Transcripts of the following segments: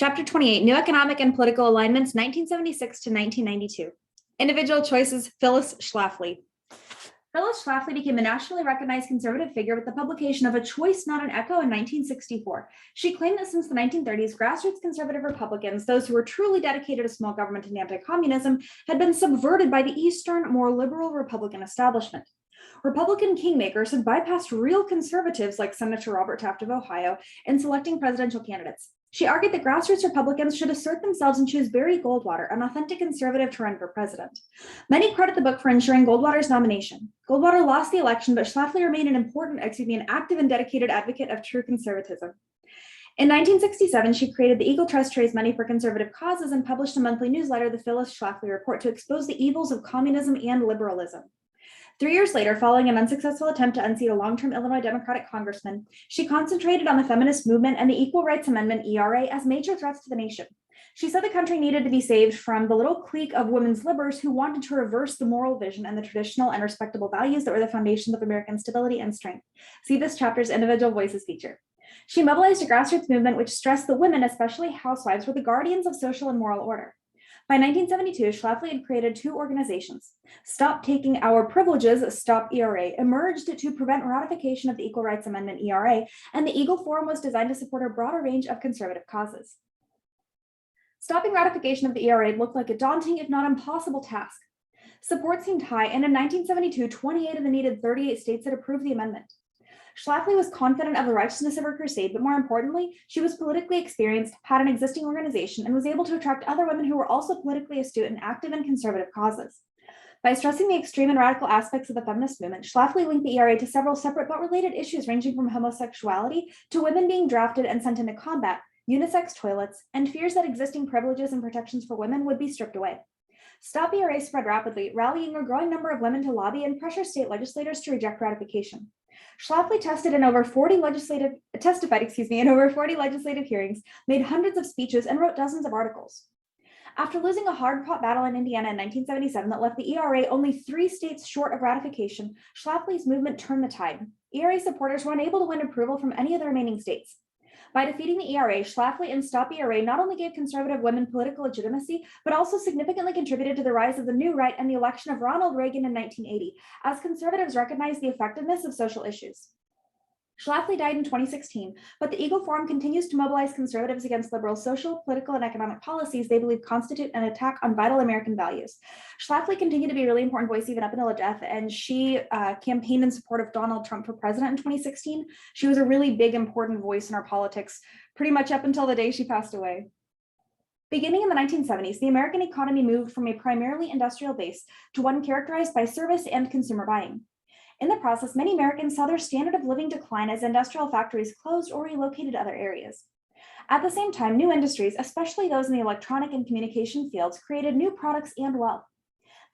Chapter 28, New Economic and Political Alignments, 1976 to 1992. Individual choices, Phyllis Schlafly. Phyllis Schlafly became a nationally recognized conservative figure with the publication of A Choice, Not an Echo in 1964. She claimed that since the 1930s, grassroots conservative Republicans, those who were truly dedicated to small government and anti-communism, had been subverted by the Eastern, more liberal Republican establishment. Republican kingmakers had bypassed real conservatives like Senator Robert Taft of Ohio in selecting presidential candidates. She argued that grassroots Republicans should assert themselves and choose Barry Goldwater, an authentic conservative, to run for president. Many credit the book for ensuring Goldwater's nomination. Goldwater lost the election, but Schlafly remained an active and dedicated advocate of true conservatism. In 1967, she created the Eagle Trust to raise money for conservative causes and published a monthly newsletter, the Phyllis Schlafly Report, to expose the evils of communism and liberalism. 3 years later, following an unsuccessful attempt to unseat a long-term Illinois Democratic congressman, she concentrated on the feminist movement and the Equal Rights Amendment, ERA, as major threats to the nation. She said the country needed to be saved from the little clique of women's libbers who wanted to reverse the moral vision and the traditional and respectable values that were the foundations of American stability and strength. See this chapter's Individual Voices feature. She mobilized a grassroots movement which stressed that women, especially housewives, were the guardians of social and moral order. By 1972, Schlafly had created two organizations. Stop Taking Our Privileges, Stop ERA, emerged to prevent ratification of the Equal Rights Amendment, ERA, and the Eagle Forum was designed to support a broader range of conservative causes. Stopping ratification of the ERA looked like a daunting, if not impossible, task. Support seemed high, and in 1972, 28 of the needed 38 states had approved the amendment. Schlafly was confident of the righteousness of her crusade, but more importantly, she was politically experienced, had an existing organization, and was able to attract other women who were also politically astute and active in conservative causes. By stressing the extreme and radical aspects of the feminist movement, Schlafly linked the ERA to several separate but related issues ranging from homosexuality to women being drafted and sent into combat, unisex toilets, and fears that existing privileges and protections for women would be stripped away. Stop ERA spread rapidly, rallying a growing number of women to lobby and pressure state legislators to reject ratification. Schlafly testified in over 40 legislative hearings, made hundreds of speeches, and wrote dozens of articles. After losing a hard-fought battle in Indiana in 1977 that left the ERA only 3 states short of ratification, Schlafly's movement turned the tide. ERA supporters were unable to win approval from any of the remaining states. By defeating the ERA, Schlafly and Stop ERA not only gave conservative women political legitimacy, but also significantly contributed to the rise of the New Right and the election of Ronald Reagan in 1980, as conservatives recognized the effectiveness of social issues. Schlafly died in 2016, but the Eagle Forum continues to mobilize conservatives against liberal social, political, and economic policies they believe constitute an attack on vital American values. Schlafly continued to be a really important voice even up until her death, and she campaigned in support of Donald Trump for president in 2016. She was a really big, important voice in our politics, pretty much up until the day she passed away. Beginning in the 1970s, the American economy moved from a primarily industrial base to one characterized by service and consumer buying. In the process, many Americans saw their standard of living decline as industrial factories closed or relocated to other areas. At the same time, new industries, especially those in the electronic and communication fields, created new products and wealth.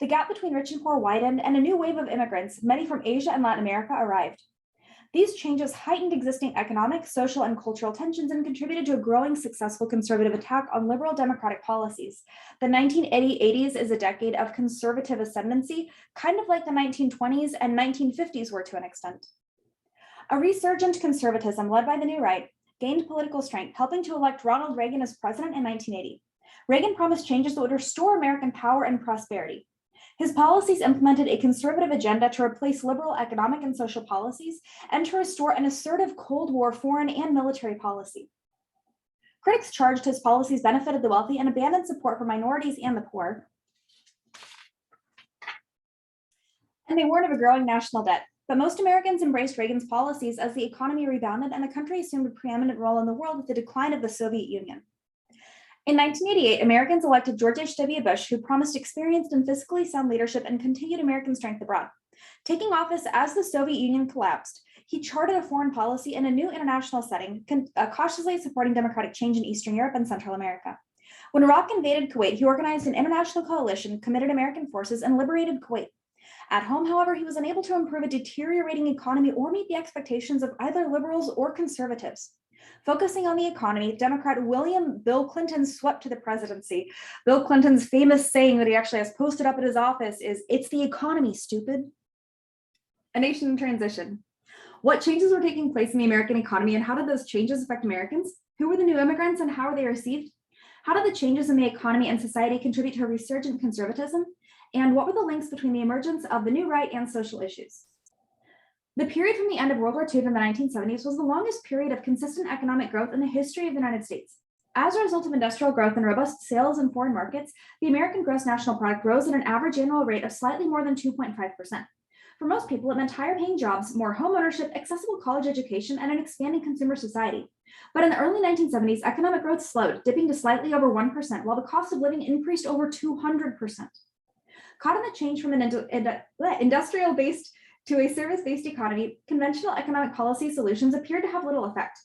The gap between rich and poor widened, and a new wave of immigrants, many from Asia and Latin America, arrived. These changes heightened existing economic, social, and cultural tensions and contributed to a growing successful conservative attack on liberal democratic policies. The 1980s is a decade of conservative ascendancy, kind of like the 1920s and 1950s were to an extent. A resurgent conservatism led by the New Right gained political strength, helping to elect Ronald Reagan as president in 1980. Reagan promised changes that would restore American power and prosperity. His policies implemented a conservative agenda to replace liberal economic and social policies and to restore an assertive Cold War foreign and military policy. Critics charged his policies benefited the wealthy and abandoned support for minorities and the poor. And they warned of a growing national debt. But most Americans embraced Reagan's policies as the economy rebounded and the country assumed a preeminent role in the world with the decline of the Soviet Union. In 1988, Americans elected George H.W. Bush, who promised experienced and fiscally sound leadership and continued American strength abroad. Taking office as the Soviet Union collapsed, he charted a foreign policy in a new international setting, cautiously supporting democratic change in Eastern Europe and Central America. When Iraq invaded Kuwait, he organized an international coalition, committed American forces, and liberated Kuwait. At home, however, he was unable to improve a deteriorating economy or meet the expectations of either liberals or conservatives. Focusing on the economy, Democrat Bill Clinton swept to the presidency. Bill Clinton's famous saying that he actually has posted up at his office is, "It's the economy, stupid." A nation in transition. What changes were taking place in the American economy and how did those changes affect Americans? Who were the new immigrants and how were they received? How did the changes in the economy and society contribute to a resurgent conservatism? And what were the links between the emergence of the new right and social issues? The period from the end of World War II to the 1970s was the longest period of consistent economic growth in the history of the United States. As a result of industrial growth and robust sales in foreign markets, the American gross national product rose at an average annual rate of slightly more than 2.5%. For most people, it meant higher-paying jobs, more home ownership, accessible college education, and an expanding consumer society. But in the early 1970s, economic growth slowed, dipping to slightly over 1%, while the cost of living increased over 200%. Caught in the change from an industrial-based to a service-based economy, conventional economic policy solutions appeared to have little effect.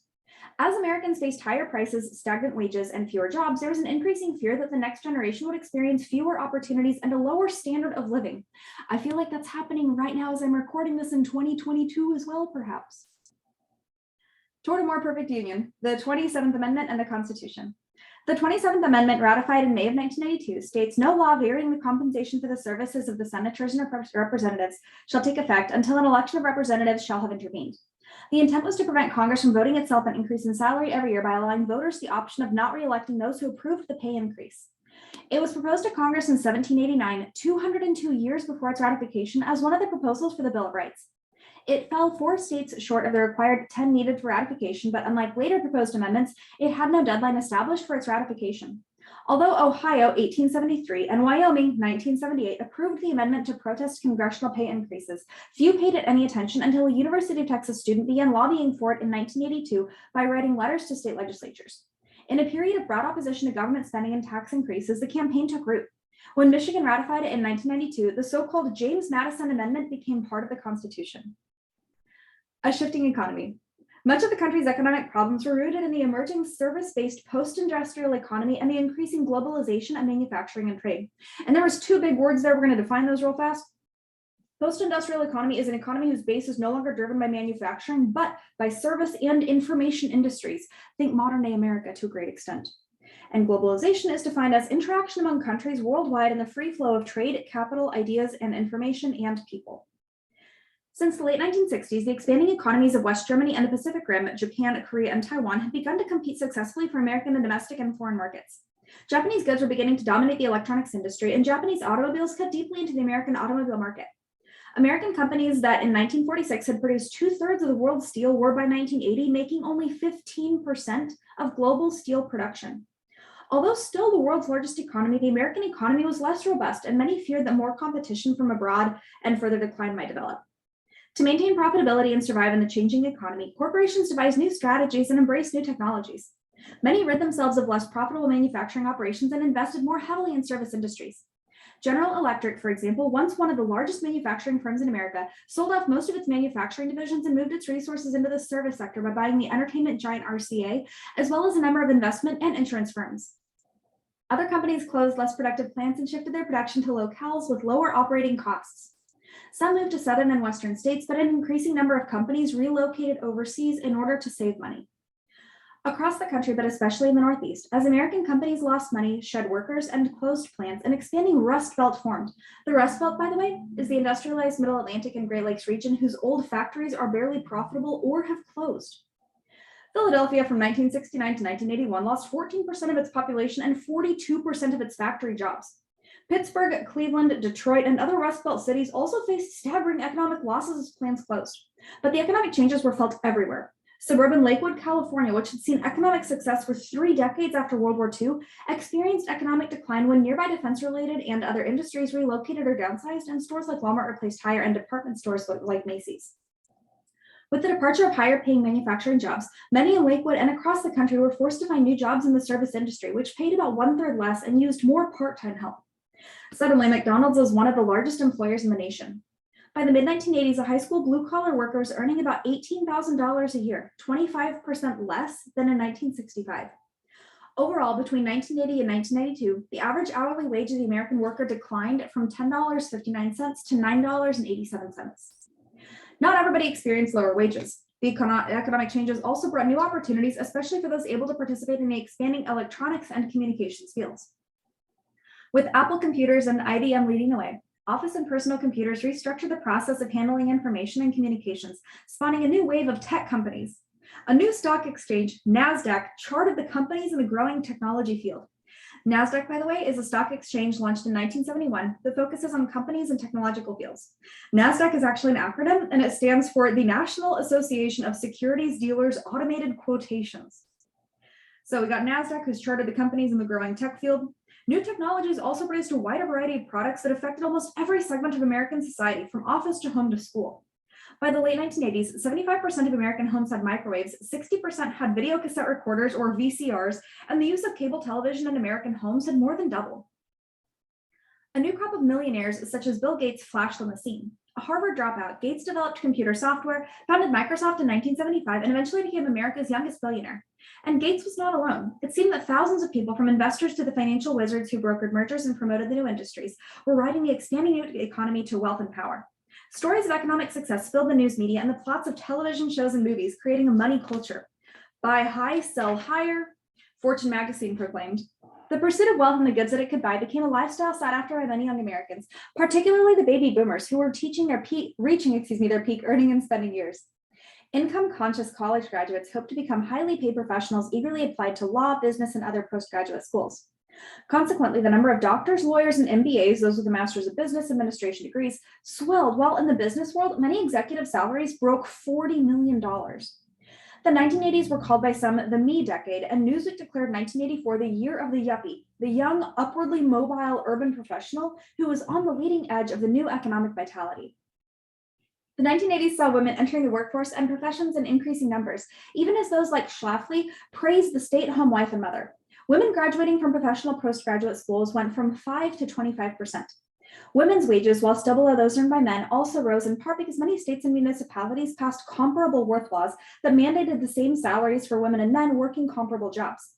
As Americans faced higher prices, stagnant wages, and fewer jobs, there was an increasing fear that the next generation would experience fewer opportunities and a lower standard of living. I feel like that's happening right now as I'm recording this in 2022 as well, perhaps. Toward a more perfect union, the 27th Amendment and the Constitution. The 27th Amendment, ratified in May of 1992, states no law varying the compensation for the services of the senators and representatives shall take effect until an election of representatives shall have intervened. The intent was to prevent Congress from voting itself an increase in salary every year by allowing voters the option of not re-electing those who approved the pay increase. It was proposed to Congress in 1789, 202 years before its ratification, as one of the proposals for the Bill of Rights. It fell 4 states short of the required 10 needed for ratification, but unlike later proposed amendments, it had no deadline established for its ratification. Although Ohio, 1873, and Wyoming, 1978, approved the amendment to protest congressional pay increases, few paid it any attention until a University of Texas student began lobbying for it in 1982 by writing letters to state legislatures. In a period of broad opposition to government spending and tax increases, the campaign took root. When Michigan ratified it in 1992, the so-called James Madison Amendment became part of the Constitution. A shifting economy. Much of the country's economic problems were rooted in the emerging service-based post-industrial economy and the increasing globalization of manufacturing and trade. And there was 2 big words there. We're going to define those real fast. Post-industrial economy is an economy whose base is no longer driven by manufacturing, but by service and information industries. Think modern-day America to a great extent. And globalization is defined as interaction among countries worldwide and the free flow of trade, capital, ideas, and information and people. Since the late 1960s, the expanding economies of West Germany and the Pacific Rim, Japan, Korea, and Taiwan had begun to compete successfully for American and domestic and foreign markets. Japanese goods were beginning to dominate the electronics industry, and Japanese automobiles cut deeply into the American automobile market. American companies that in 1946 had produced 2/3 of the world's steel were by 1980 making only 15% of global steel production. Although still the world's largest economy, the American economy was less robust, and many feared that more competition from abroad and further decline might develop. To maintain profitability and survive in the changing economy, corporations devised new strategies and embraced new technologies. Many rid themselves of less profitable manufacturing operations and invested more heavily in service industries. General Electric, for example, once one of the largest manufacturing firms in America, sold off most of its manufacturing divisions and moved its resources into the service sector by buying the entertainment giant RCA, as well as a number of investment and insurance firms. Other companies closed less productive plants and shifted their production to locales with lower operating costs. Some moved to southern and western states, but an increasing number of companies relocated overseas in order to save money. Across the country, but especially in the Northeast, as American companies lost money, shed workers, and closed plants, an expanding Rust Belt formed. The Rust Belt, by the way, is the industrialized Middle Atlantic and Great Lakes region whose old factories are barely profitable or have closed. Philadelphia from 1969 to 1981 lost 14% of its population and 42% of its factory jobs. Pittsburgh, Cleveland, Detroit, and other Rust Belt cities also faced staggering economic losses as plants closed. But the economic changes were felt everywhere. Suburban Lakewood, California, which had seen economic success for 3 decades after World War II, experienced economic decline when nearby defense-related and other industries relocated or downsized, and stores like Walmart replaced higher-end department stores like Macy's. With the departure of higher-paying manufacturing jobs, many in Lakewood and across the country were forced to find new jobs in the service industry, which paid about 1/3 less and used more part-time help. Suddenly, McDonald's was one of the largest employers in the nation. By the mid-1980s, a high school blue-collar worker was earning about $18,000 a year, 25% less than in 1965. Overall, between 1980 and 1992, the average hourly wage of the American worker declined from $10.59 to $9.87. Not everybody experienced lower wages. The economic changes also brought new opportunities, especially for those able to participate in the expanding electronics and communications fields. With Apple computers and IBM leading the way, office and personal computers restructured the process of handling information and communications, spawning a new wave of tech companies. A new stock exchange, NASDAQ, charted the companies in the growing technology field. NASDAQ, by the way, is a stock exchange launched in 1971 that focuses on companies and technological fields. NASDAQ is actually an acronym, and it stands for the National Association of Securities Dealers Automated Quotations. So we got NASDAQ, who's charted the companies in the growing tech field. New technologies also produced a wider variety of products that affected almost every segment of American society, from office to home to school. By the late 1980s, 75% of American homes had microwaves, 60% had video cassette recorders or VCRs, and the use of cable television in American homes had more than doubled. A new crop of millionaires such as Bill Gates flashed on the scene. A Harvard dropout, Gates developed computer software, founded Microsoft in 1975, and eventually became America's youngest billionaire. And Gates was not alone. It seemed that thousands of people, from investors to the financial wizards who brokered mergers and promoted the new industries, were riding the expanding new economy to wealth and power. Stories of economic success filled the news media and the plots of television shows and movies, creating a money culture. Buy high, sell higher, Fortune magazine proclaimed. The pursuit of wealth and the goods that it could buy became a lifestyle sought after by many young Americans, particularly the baby boomers who were reaching their peak earning and spending years. Income-conscious college graduates hoped to become highly paid professionals eagerly applied to law, business, and other postgraduate schools. Consequently, the number of doctors, lawyers, and MBAs, those with a master's of business administration degrees, swelled, while in the business world, many executive salaries broke $40 million. The 1980s were called by some the me decade, and Newsweek declared 1984 the year of the Yuppie, the young, upwardly mobile urban professional who was on the leading edge of the new economic vitality. The 1980s saw women entering the workforce and professions in increasing numbers, even as those like Schlafly praised the stay-at-home wife and mother. Women graduating from professional postgraduate schools went from 5 to 25%. Women's wages, while still below those earned by men, also rose in part because many states and municipalities passed comparable worth laws that mandated the same salaries for women and men working comparable jobs.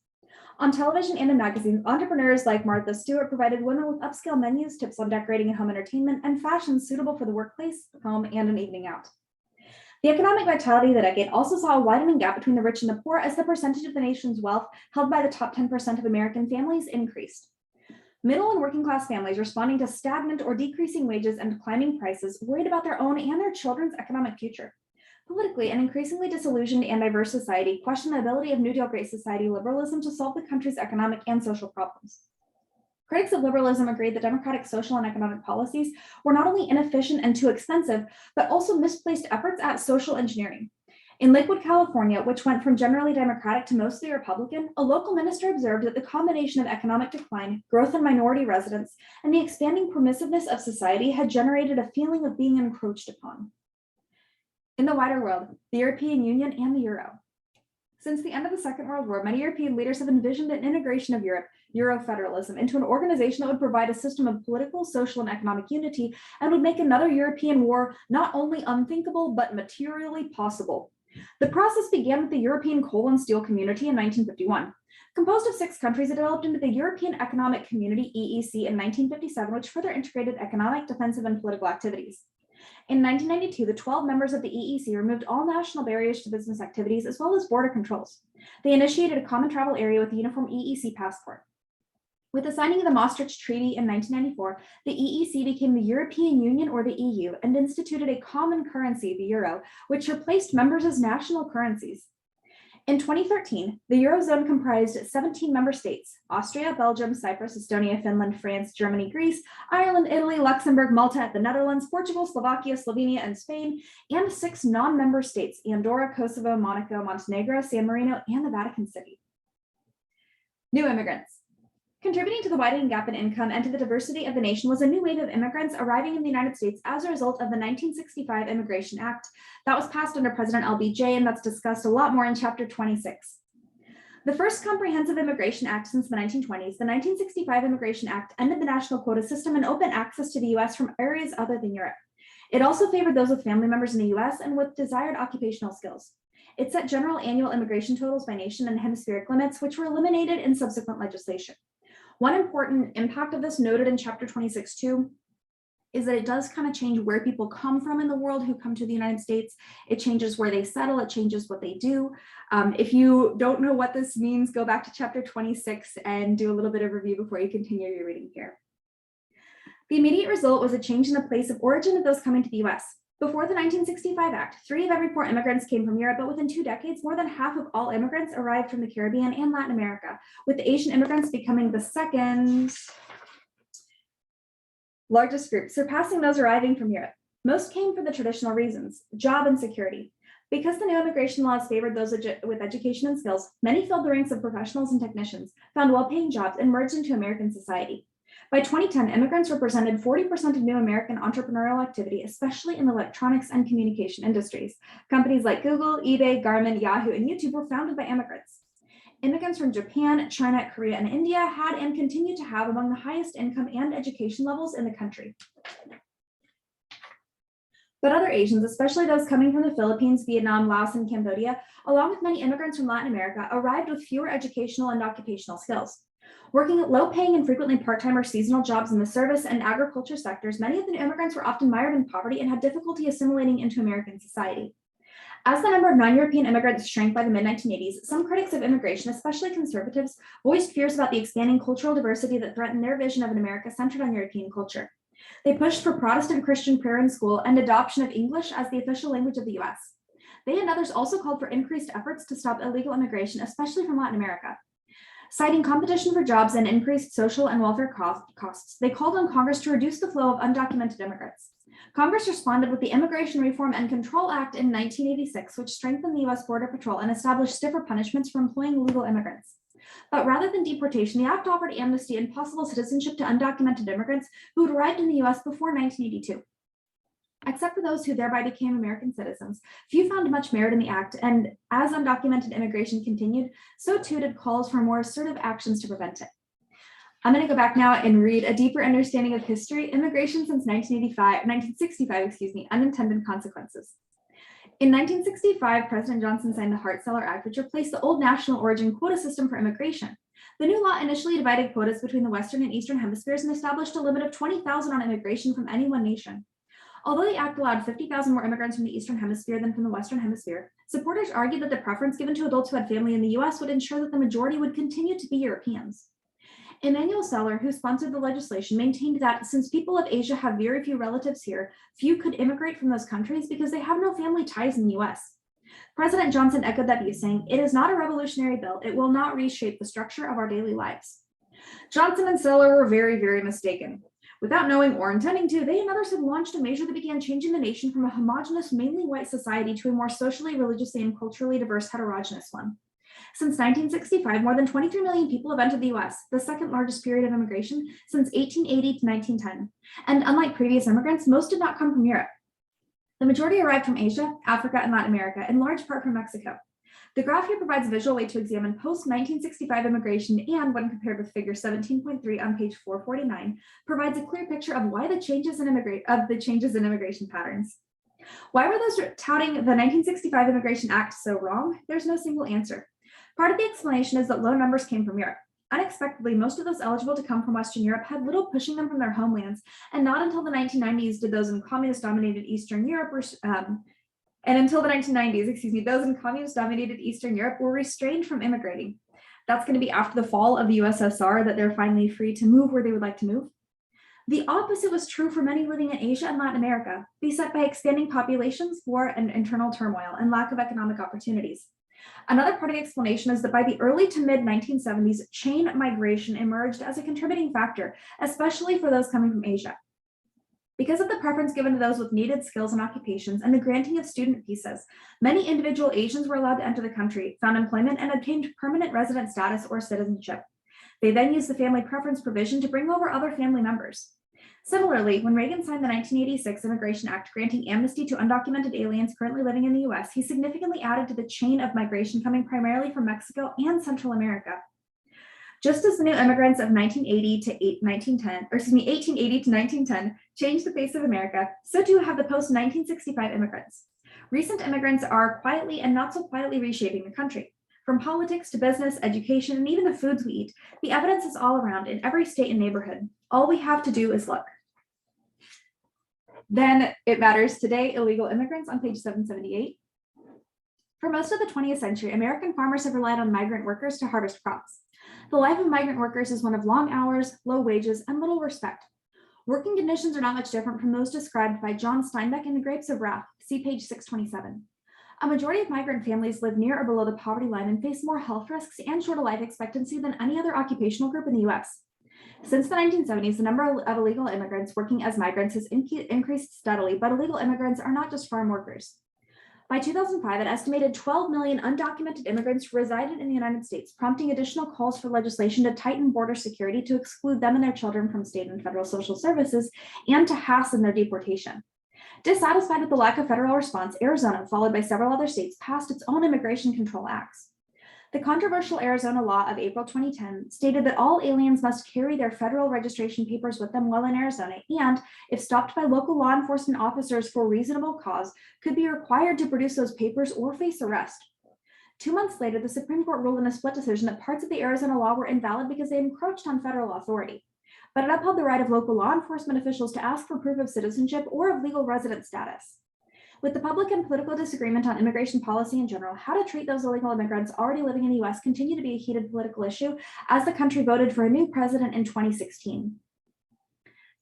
On television and in magazines, entrepreneurs like Martha Stewart provided women with upscale menus, tips on decorating and home entertainment, and fashion suitable for the workplace, home, and an evening out. The economic vitality of the decade also saw a widening gap between the rich and the poor as the percentage of the nation's wealth held by the top 10% of American families increased. Middle and working class families responding to stagnant or decreasing wages and climbing prices worried about their own and their children's economic future. Politically, an increasingly disillusioned and diverse society questioned the ability of New Deal Great Society liberalism to solve the country's economic and social problems. Critics of liberalism agreed that democratic social and economic policies were not only inefficient and too expensive, but also misplaced efforts at social engineering. In Lakewood, California, which went from generally Democratic to mostly Republican, a local minister observed that the combination of economic decline, growth in minority residents, and the expanding permissiveness of society had generated a feeling of being encroached upon. In the wider world, the European Union and the Euro. Since the end of the Second World War, many European leaders have envisioned an integration of Europe, Eurofederalism, into an organization that would provide a system of political, social, and economic unity and would make another European war not only unthinkable, but materially possible. The process began with the European Coal and Steel Community in 1951. Composed of 6 countries, it developed into the European Economic Community, EEC, in 1957, which further integrated economic, defensive, and political activities. In 1992, the 12 members of the EEC removed all national barriers to business activities as well as border controls. They initiated a common travel area with a uniform EEC passport. With the signing of the Maastricht Treaty in 1994, the EEC became the European Union, or the EU, and instituted a common currency, the euro, which replaced members as national currencies. In 2013, the Eurozone comprised 17 member states: Austria, Belgium, Cyprus, Estonia, Finland, France, Germany, Greece, Ireland, Italy, Luxembourg, Malta, the Netherlands, Portugal, Slovakia, Slovenia, and Spain, and 6 non-member states: Andorra, Kosovo, Monaco, Montenegro, San Marino, and the Vatican City. New immigrants. Contributing to the widening gap in income and to the diversity of the nation was a new wave of immigrants arriving in the United States as a result of the 1965 Immigration Act that was passed under President LBJ, and that's discussed a lot more in Chapter 26. The first comprehensive immigration act since the 1920s, the 1965 Immigration Act ended the national quota system and opened access to the U.S. from areas other than Europe. It also favored those with family members in the U.S. and with desired occupational skills. It set general annual immigration totals by nation and hemispheric limits, which were eliminated in subsequent legislation. One important impact of this, noted in Chapter 26 too, is that it does kind of change where people come from in the world who come to the United States. It changes where they settle, it changes what they do. If you don't know what this means, go back to Chapter 26 and do a little bit of review before you continue your reading here. The immediate result was a change in the place of origin of those coming to the US. Before the 1965 Act, 3 of every 4 immigrants came from Europe, but within 2 decades, more than half of all immigrants arrived from the Caribbean and Latin America, with Asian immigrants becoming the second largest group, surpassing those arriving from Europe. Most came for the traditional reasons, job and security. Because the new immigration laws favored those with education and skills, many filled the ranks of professionals and technicians, found well-paying jobs, and merged into American society. By 2010, immigrants represented 40% of new American entrepreneurial activity, especially in the electronics and communication industries. Companies like Google, eBay, Garmin, Yahoo, and YouTube were founded by immigrants. Immigrants from Japan, China, Korea, and India had and continue to have among the highest income and education levels in the country. But other Asians, especially those coming from the Philippines, Vietnam, Laos, and Cambodia, along with many immigrants from Latin America, arrived with fewer educational and occupational skills. Working at low-paying and frequently part-time or seasonal jobs in the service and agriculture sectors, many of the new immigrants were often mired in poverty and had difficulty assimilating into American society. As the number of non-European immigrants shrank by the mid-1980s, some critics of immigration, especially conservatives, voiced fears about the expanding cultural diversity that threatened their vision of an America centered on European culture. They pushed for Protestant Christian prayer in school and adoption of English as the official language of the US. They and others also called for increased efforts to stop illegal immigration, especially from Latin America. Citing competition for jobs and increased social and welfare costs, they called on Congress to reduce the flow of undocumented immigrants. Congress responded with the Immigration Reform and Control Act in 1986, which strengthened the US Border Patrol and established stiffer punishments for employing illegal immigrants. But rather than deportation, the act offered amnesty and possible citizenship to undocumented immigrants who had arrived in the US before 1982. Except for those who thereby became American citizens, few found much merit in the act, and as undocumented immigration continued, so too did calls for more assertive actions to prevent it. I'm going to go back now and read a deeper understanding of history, immigration since 1965, unintended consequences. In 1965, President Johnson signed the Hart-Celler Act, which replaced the old national origin quota system for immigration. The new law initially divided quotas between the Western and Eastern hemispheres and established a limit of 20,000 on immigration from any one nation. Although the act allowed 50,000 more immigrants from the Eastern Hemisphere than from the Western Hemisphere, supporters argued that the preference given to adults who had family in the US would ensure that the majority would continue to be Europeans. Emanuel Seller, who sponsored the legislation, maintained that since people of Asia have very few relatives here, few could immigrate from those countries because they have no family ties in the US. President Johnson echoed that view, saying, "It is not a revolutionary bill. It will not reshape the structure of our daily lives." Johnson and Seller were very, very mistaken. Without knowing or intending to, they and others had launched a measure that began changing the nation from a homogenous, mainly white society to a more socially, religiously, and culturally diverse heterogeneous one. Since 1965, more than 23 million people have entered the US, the second largest period of immigration since 1880 to 1910. And unlike previous immigrants, most did not come from Europe. The majority arrived from Asia, Africa, and Latin America, in large part from Mexico. The graph here provides a visual way to examine post-1965 immigration and, when compared with figure 17.3 on page 449, provides a clear picture of why the changes in immigration patterns. Why were those touting the 1965 Immigration Act so wrong? There's no single answer. Part of the explanation is that low numbers came from Europe. Unexpectedly, most of those eligible to come from Western Europe had little pushing them from their homelands, and not until the 1990s did those in communist-dominated Eastern Europe those in communist-dominated Eastern Europe were restrained from immigrating. That's going to be after the fall of the USSR that they're finally free to move where they would like to move. The opposite was true for many living in Asia and Latin America, beset by expanding populations, war, and internal turmoil, and lack of economic opportunities. Another part of the explanation is that by the early to mid-1970s, chain migration emerged as a contributing factor, especially for those coming from Asia. Because of the preference given to those with needed skills and occupations and the granting of student visas, many individual Asians were allowed to enter the country, found employment, and obtained permanent resident status or citizenship. They then used the family preference provision to bring over other family members. Similarly, when Reagan signed the 1986 Immigration Act granting amnesty to undocumented aliens currently living in the US, he significantly added to the chain of migration coming primarily from Mexico and Central America. Just as the new immigrants of 1880 to 1910 changed the face of America, so too have the post-1965 immigrants. Recent immigrants are quietly and not so quietly reshaping the country. From politics to business, education, and even the foods we eat, the evidence is all around in every state and neighborhood. All we have to do is look. Then it matters today, illegal immigrants on page 778. For most of the 20th century, American farmers have relied on migrant workers to harvest crops. The life of migrant workers is one of long hours, low wages, and little respect. Working conditions are not much different from those described by John Steinbeck in The Grapes of Wrath, see page 627. A majority of migrant families live near or below the poverty line and face more health risks and shorter life expectancy than any other occupational group in the US. Since the 1970s, the number of illegal immigrants working as migrants has increased steadily, but illegal immigrants are not just farm workers. By 2005, an estimated 12 million undocumented immigrants resided in the United States, prompting additional calls for legislation to tighten border security to exclude them and their children from state and federal social services and to hasten their deportation. Dissatisfied with the lack of federal response, Arizona, followed by several other states, passed its own immigration control acts. The controversial Arizona law of April 2010 stated that all aliens must carry their federal registration papers with them while in Arizona, and if stopped by local law enforcement officers for reasonable cause, could be required to produce those papers or face arrest. 2 months later, the Supreme Court ruled in a split decision that parts of the Arizona law were invalid because they encroached on federal authority, but it upheld the right of local law enforcement officials to ask for proof of citizenship or of legal resident status. With the public and political disagreement on immigration policy in general, how to treat those illegal immigrants already living in the US continued to be a heated political issue as the country voted for a new president in 2016.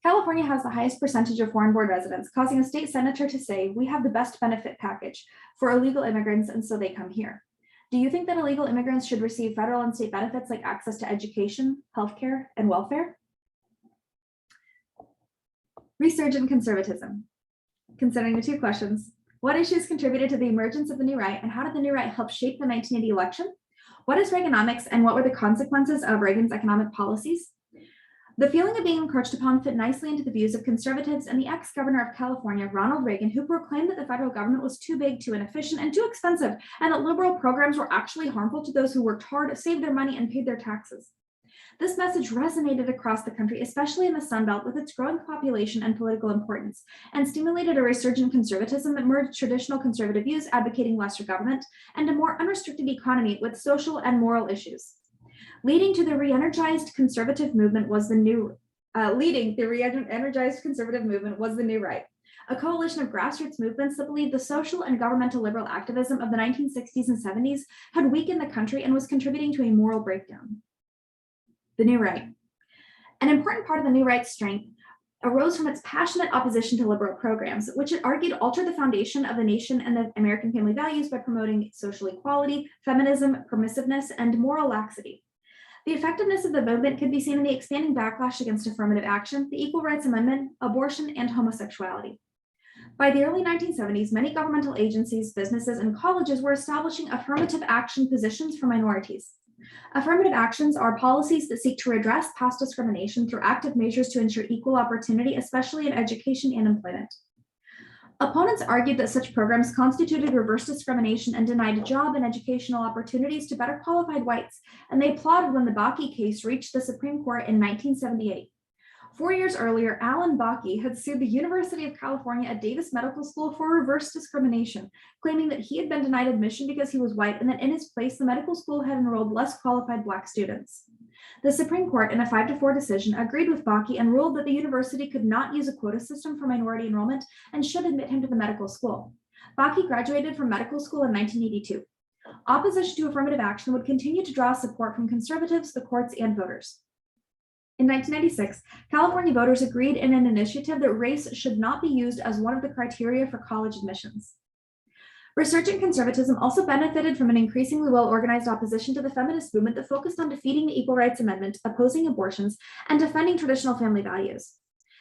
California has the highest percentage of foreign-born residents, causing a state senator to say, "We have the best benefit package for illegal immigrants, and so they come here." Do you think that illegal immigrants should receive federal and state benefits like access to education, healthcare, and welfare? Resurgent conservatism. Considering the two questions, what issues contributed to the emergence of the New Right, and how did the New Right help shape the 1980 election? What is Reaganomics, and what were the consequences of Reagan's economic policies? The feeling of being encroached upon fit nicely into the views of conservatives and the ex-governor of California, Ronald Reagan, who proclaimed that the federal government was too big, too inefficient, and too expensive, and that liberal programs were actually harmful to those who worked hard, saved their money, and paid their taxes. This message resonated across the country, especially in the Sun Belt, with its growing population and political importance, and stimulated a resurgent conservatism that merged traditional conservative views advocating lesser government and a more unrestricted economy with social and moral issues. Leading the re-energized conservative movement was the New Right, a coalition of grassroots movements that believed the social and governmental liberal activism of the 1960s and 70s had weakened the country and was contributing to a moral breakdown. The New Right. An important part of the New Right's strength arose from its passionate opposition to liberal programs, which it argued altered the foundation of the nation and the American family values by promoting social equality, feminism, permissiveness, and moral laxity. The effectiveness of the movement could be seen in the expanding backlash against affirmative action, the Equal Rights Amendment, abortion, and homosexuality. By the early 1970s, many governmental agencies, businesses, and colleges were establishing affirmative action positions for minorities. Affirmative actions are policies that seek to redress past discrimination through active measures to ensure equal opportunity, especially in education and employment. Opponents argued that such programs constituted reverse discrimination and denied job and educational opportunities to better qualified whites, and they applauded when the Bakke case reached the Supreme Court in 1978. 4 years earlier, Alan Bakke had sued the University of California at Davis Medical School for reverse discrimination, claiming that he had been denied admission because he was white and that in his place, the medical school had enrolled less qualified Black students. The Supreme Court, in a 5-4 decision, agreed with Bakke and ruled that the university could not use a quota system for minority enrollment and should admit him to the medical school. Bakke graduated from medical school in 1982. Opposition to affirmative action would continue to draw support from conservatives, the courts, and voters. In 1996, California voters agreed in an initiative that race should not be used as one of the criteria for college admissions. Resurgent conservatism also benefited from an increasingly well-organized opposition to the feminist movement that focused on defeating the Equal Rights Amendment, opposing abortions, and defending traditional family values.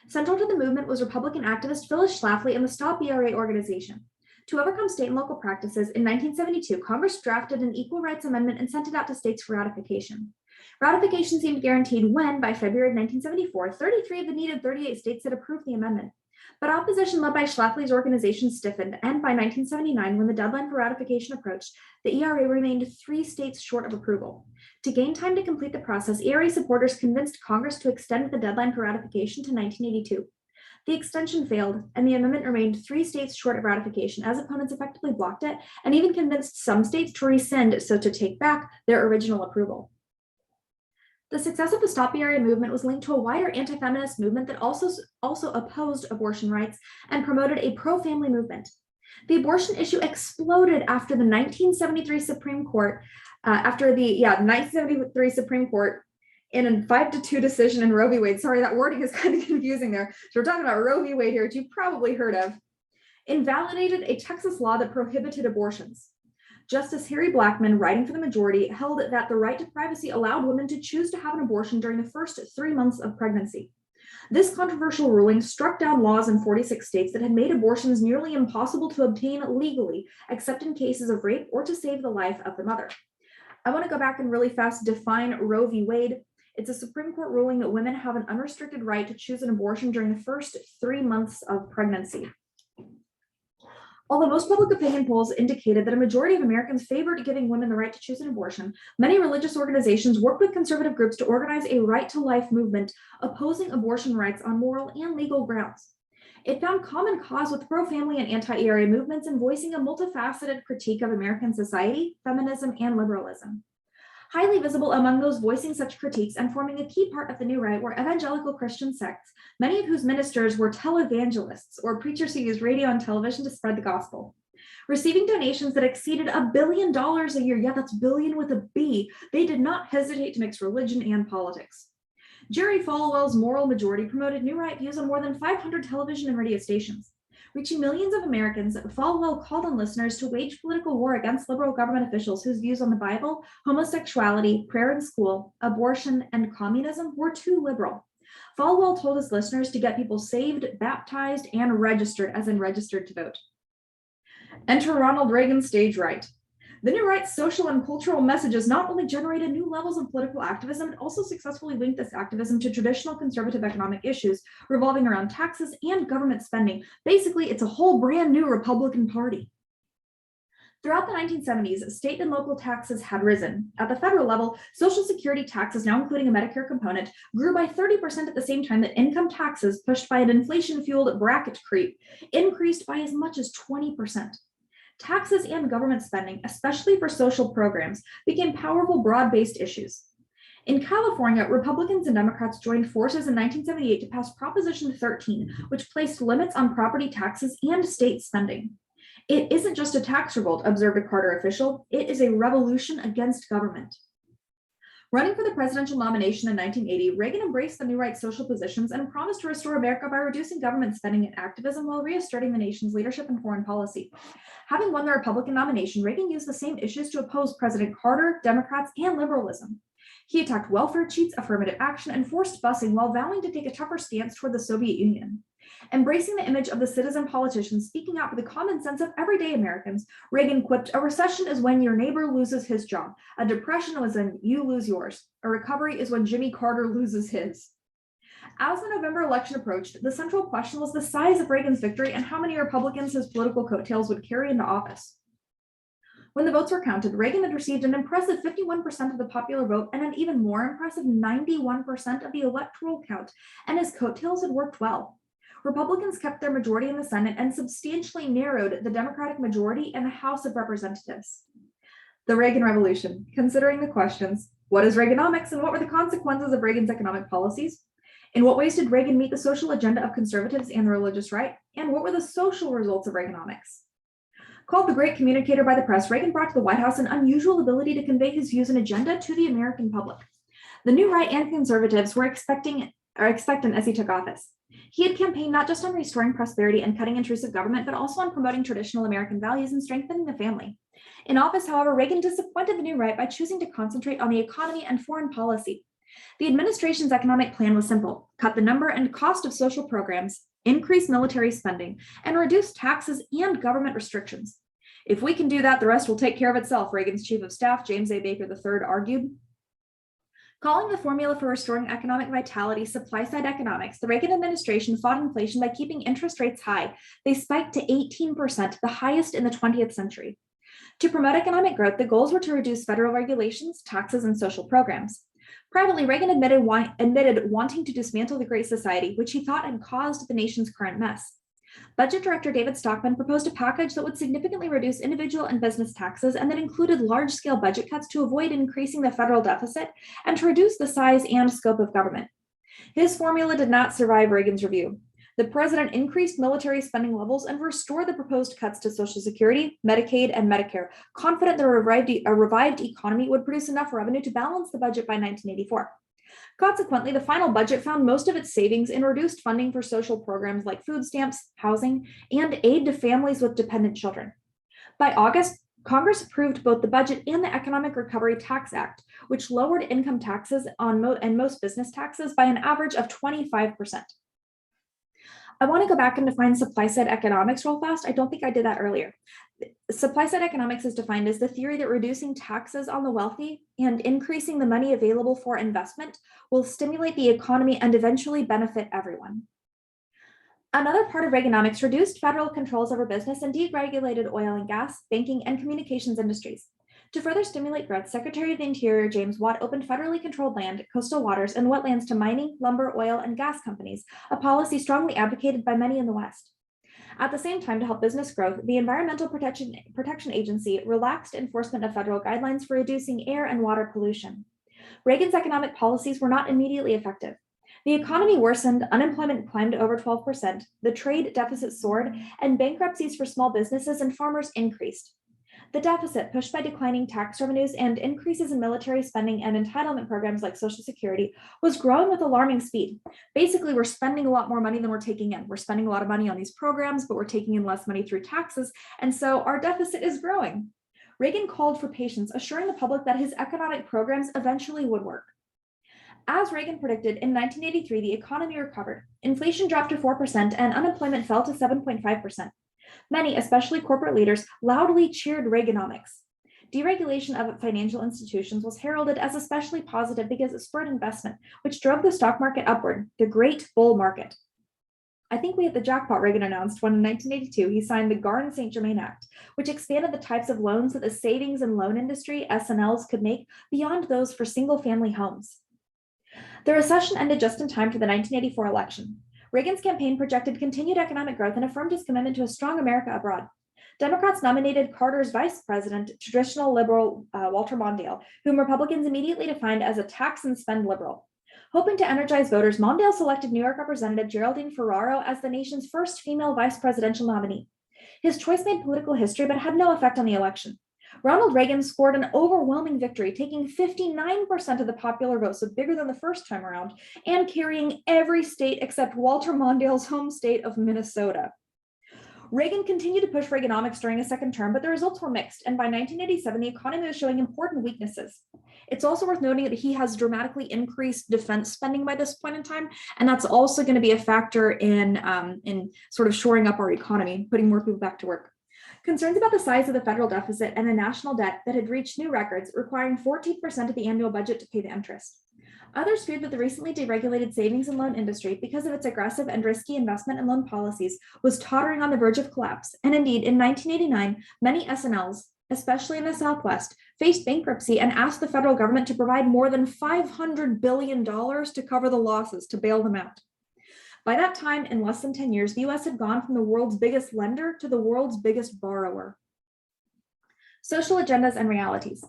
Central to the movement was Republican activist Phyllis Schlafly and the Stop ERA organization. To overcome state and local practices, in 1972, Congress drafted an Equal Rights Amendment and sent it out to states for ratification. Ratification seemed guaranteed when, by February of 1974, 33 of the needed 38 states had approved the amendment. But opposition led by Schlafly's organization stiffened, and by 1979, when the deadline for ratification approached, the ERA remained 3 states short of approval. To gain time to complete the process, ERA supporters convinced Congress to extend the deadline for ratification to 1982. The extension failed, and the amendment remained 3 states short of ratification, as opponents effectively blocked it, and even convinced some states to rescind, so to take back their original approval. The success of the Stop ERA movement was linked to a wider anti-feminist movement that also opposed abortion rights and promoted a pro-family movement. The abortion issue exploded after the 1973 Supreme Court, in a 5-2 decision in Roe v. Wade, sorry, that wording is kind of confusing there. So we're talking about Roe v. Wade here, which you've probably heard of, invalidated a Texas law that prohibited abortions. Justice Harry Blackmun, writing for the majority, held that the right to privacy allowed women to choose to have an abortion during the first 3 months of pregnancy. This controversial ruling struck down laws in 46 states that had made abortions nearly impossible to obtain legally, except in cases of rape or to save the life of the mother. I want to go back and really fast define Roe v. Wade. It's a Supreme Court ruling that women have an unrestricted right to choose an abortion during the first 3 months of pregnancy. Although most public opinion polls indicated that a majority of Americans favored giving women the right to choose an abortion, many religious organizations worked with conservative groups to organize a right-to-life movement opposing abortion rights on moral and legal grounds. It found common cause with pro-family and anti-ERA movements and voicing a multifaceted critique of American society, feminism, and liberalism. Highly visible among those voicing such critiques and forming a key part of the new right were evangelical Christian sects, many of whose ministers were televangelists, or preachers who used radio and television to spread the gospel. Receiving donations that exceeded $1 billion a year, yeah, that's billion with a B, they did not hesitate to mix religion and politics. Jerry Falwell's moral majority promoted new right views on more than 500 television and radio stations. Reaching millions of Americans, Falwell called on listeners to wage political war against liberal government officials whose views on the Bible, homosexuality, prayer in school, abortion, and communism were too liberal. Falwell told his listeners to get people saved, baptized, and registered, as in registered to vote. Enter Ronald Reagan's stage right. The new right's social and cultural messages not only generated new levels of political activism, it also successfully linked this activism to traditional conservative economic issues revolving around taxes and government spending. Basically, it's a whole brand new Republican Party. Throughout the 1970s, state and local taxes had risen. At the federal level, Social Security taxes, now including a Medicare component, grew by 30% at the same time that income taxes, pushed by an inflation-fueled bracket creep, increased by as much as 20%. Taxes and government spending, especially for social programs, became powerful, broad-based issues. In California, Republicans and Democrats joined forces in 1978 to pass Proposition 13, which placed limits on property taxes and state spending. It isn't just a tax revolt, observed a Carter official, it is a revolution against government. Running for the presidential nomination in 1980, Reagan embraced the new right social positions and promised to restore America by reducing government spending and activism while reasserting the nation's leadership in foreign policy. Having won the Republican nomination, Reagan used the same issues to oppose President Carter, Democrats, and liberalism. He attacked welfare cheats, affirmative action, and forced busing while vowing to take a tougher stance toward the Soviet Union. Embracing the image of the citizen politician speaking out for the common sense of everyday Americans, Reagan quipped, "A recession is when your neighbor loses his job. A depression was when you lose yours. A recovery is when Jimmy Carter loses his." As the November election approached, the central question was the size of Reagan's victory and how many Republicans his political coattails would carry into office. When the votes were counted, Reagan had received an impressive 51% of the popular vote and an even more impressive 91% of the electoral count, and his coattails had worked well. Republicans kept their majority in the Senate and substantially narrowed the Democratic majority in the House of Representatives. The Reagan Revolution, considering the questions, what is Reaganomics and what were the consequences of Reagan's economic policies? In what ways did Reagan meet the social agenda of conservatives and the religious right? And what were the social results of Reaganomics? Called the great communicator by the press, Reagan brought to the White House an unusual ability to convey his views and agenda to the American public. The new right and conservatives were expectant as he took office. He had campaigned not just on restoring prosperity and cutting intrusive government, but also on promoting traditional American values and strengthening the family. In office, however, Reagan disappointed the new right by choosing to concentrate on the economy and foreign policy. The administration's economic plan was simple: cut the number and cost of social programs, increase military spending, and reduce taxes and government restrictions. "If we can do that, the rest will take care of itself," Reagan's chief of staff, James A. Baker III, argued. Calling the formula for restoring economic vitality supply-side economics, the Reagan administration fought inflation by keeping interest rates high. They spiked to 18%, the highest in the 20th century. To promote economic growth, the goals were to reduce federal regulations, taxes, and social programs. Privately, Reagan admitted wanting to dismantle the Great Society, which he thought had caused the nation's current mess. Budget Director David Stockman proposed a package that would significantly reduce individual and business taxes and that included large-scale budget cuts to avoid increasing the federal deficit and to reduce the size and scope of government. His formula did not survive Reagan's review. The president increased military spending levels and restored the proposed cuts to Social Security, Medicaid, and Medicare, confident that a revived economy would produce enough revenue to balance the budget by 1984. Consequently, the final budget found most of its savings in reduced funding for social programs like food stamps, housing, and aid to families with dependent children. By August, Congress approved both the budget and the Economic Recovery Tax Act, which lowered income taxes and most business taxes by an average of 25%. I want to go back and define supply-side economics real fast. I don't think I did that earlier. Supply-side economics is defined as the theory that reducing taxes on the wealthy and increasing the money available for investment will stimulate the economy and eventually benefit everyone. Another part of Reaganomics reduced federal controls over business and deregulated oil and gas, banking, and communications industries. To further stimulate growth, Secretary of the Interior James Watt opened federally controlled land, coastal waters, and wetlands to mining, lumber, oil, and gas companies, a policy strongly advocated by many in the West. At the same time, to help business growth, the Environmental Protection Agency relaxed enforcement of federal guidelines for reducing air and water pollution. Reagan's economic policies were not immediately effective. The economy worsened, unemployment climbed to over 12%, the trade deficit soared, and bankruptcies for small businesses and farmers increased. The deficit, pushed by declining tax revenues and increases in military spending and entitlement programs like Social Security, was growing with alarming speed. Basically, we're spending a lot more money than we're taking in. We're spending a lot of money on these programs, but we're taking in less money through taxes, and so our deficit is growing. Reagan called for patience, assuring the public that his economic programs eventually would work. As Reagan predicted, in 1983, the economy recovered. Inflation dropped to 4% and unemployment fell to 7.5%. Many, especially corporate leaders, loudly cheered Reaganomics. Deregulation of financial institutions was heralded as especially positive because it spurred investment, which drove the stock market upward, the great bull market. I think we hit the jackpot, Reagan announced when in 1982 he signed the Garn-St. Germain Act, which expanded the types of loans that the savings and loan industry, S&Ls, could make beyond those for single-family homes. The recession ended just in time for the 1984 election. Reagan's campaign projected continued economic growth and affirmed his commitment to a strong America abroad. Democrats nominated Carter's vice president, traditional liberal Walter Mondale, whom Republicans immediately defined as a tax and spend liberal. Hoping to energize voters, Mondale selected New York Representative Geraldine Ferraro as the nation's first female vice presidential nominee. His choice made political history, but had no effect on the election. Ronald Reagan scored an overwhelming victory, taking 59% of the popular vote, so bigger than the first time around, and carrying every state except Walter Mondale's home state of Minnesota. Reagan continued to push Reaganomics during his second term, but the results were mixed, and by 1987, the economy was showing important weaknesses. It's also worth noting that he has dramatically increased defense spending by this point in time, and that's also going to be a factor in sort of shoring up our economy, putting more people back to work. Concerns about the size of the federal deficit and the national debt that had reached new records, requiring 14% of the annual budget to pay the interest. Others feared that the recently deregulated savings and loan industry, because of its aggressive and risky investment and loan policies, was tottering on the verge of collapse. And indeed, in 1989, many S&Ls, especially in the Southwest, faced bankruptcy and asked the federal government to provide more than $500 billion to cover the losses, to bail them out. By that time, in less than 10 years, the US had gone from the world's biggest lender to the world's biggest borrower. Social agendas and realities.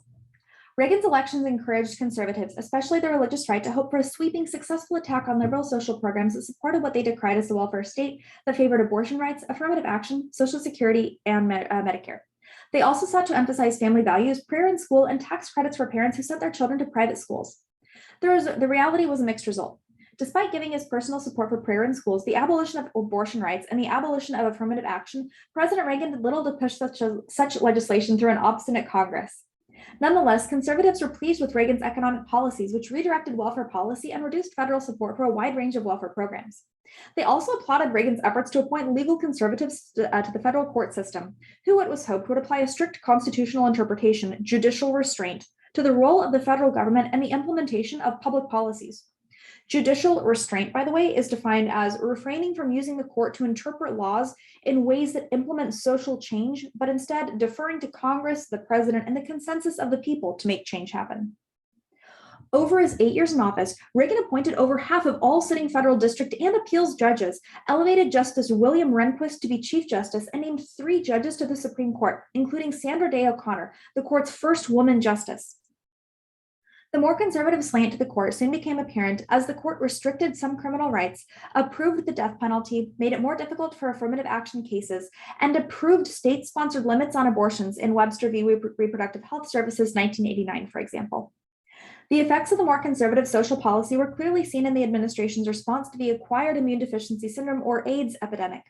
Reagan's elections encouraged conservatives, especially the religious right, to hope for a sweeping, successful attack on liberal social programs that supported what they decried as the welfare state, that favored abortion rights, affirmative action, Social Security, and Medicare. They also sought to emphasize family values, prayer in school, and tax credits for parents who sent their children to private schools. The reality was a mixed result. Despite giving his personal support for prayer in schools, the abolition of abortion rights, and the abolition of affirmative action, President Reagan did little to push such legislation through an obstinate Congress. Nonetheless, conservatives were pleased with Reagan's economic policies, which redirected welfare policy and reduced federal support for a wide range of welfare programs. They also applauded Reagan's efforts to appoint legal conservatives to the federal court system, who it was hoped would apply a strict constitutional interpretation, judicial restraint, to the role of the federal government and the implementation of public policies. Judicial restraint, by the way, is defined as refraining from using the court to interpret laws in ways that implement social change, but instead deferring to Congress, the president, and the consensus of the people to make change happen. Over his 8 years in office, Reagan appointed over half of all sitting federal district and appeals judges, elevated Justice William Rehnquist to be Chief Justice, and named 3 judges to the Supreme Court, including Sandra Day O'Connor, the court's first woman justice. The more conservative slant to the court soon became apparent as the court restricted some criminal rights, approved the death penalty, made it more difficult for affirmative action cases, and approved state-sponsored limits on abortions in Webster v. Reproductive Health Services 1989, for example. The effects of the more conservative social policy were clearly seen in the administration's response to the acquired immune deficiency syndrome, or AIDS, epidemic.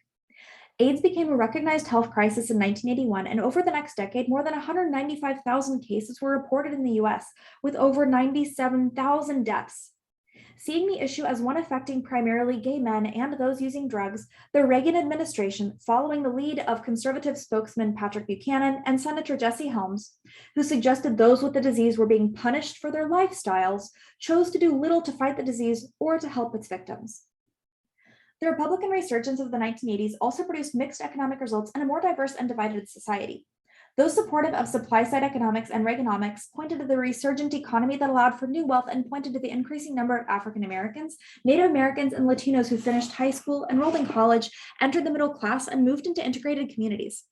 AIDS became a recognized health crisis in 1981, and over the next decade, more than 195,000 cases were reported in the US, with over 97,000 deaths. Seeing the issue as one affecting primarily gay men and those using drugs, the Reagan administration, following the lead of conservative spokesman Patrick Buchanan and Senator Jesse Helms, who suggested those with the disease were being punished for their lifestyles, chose to do little to fight the disease or to help its victims. The Republican resurgence of the 1980s also produced mixed economic results and a more diverse and divided society. Those supportive of supply-side economics and Reaganomics pointed to the resurgent economy that allowed for new wealth and pointed to the increasing number of African Americans, Native Americans, and Latinos who finished high school, enrolled in college, entered the middle class, and moved into integrated communities.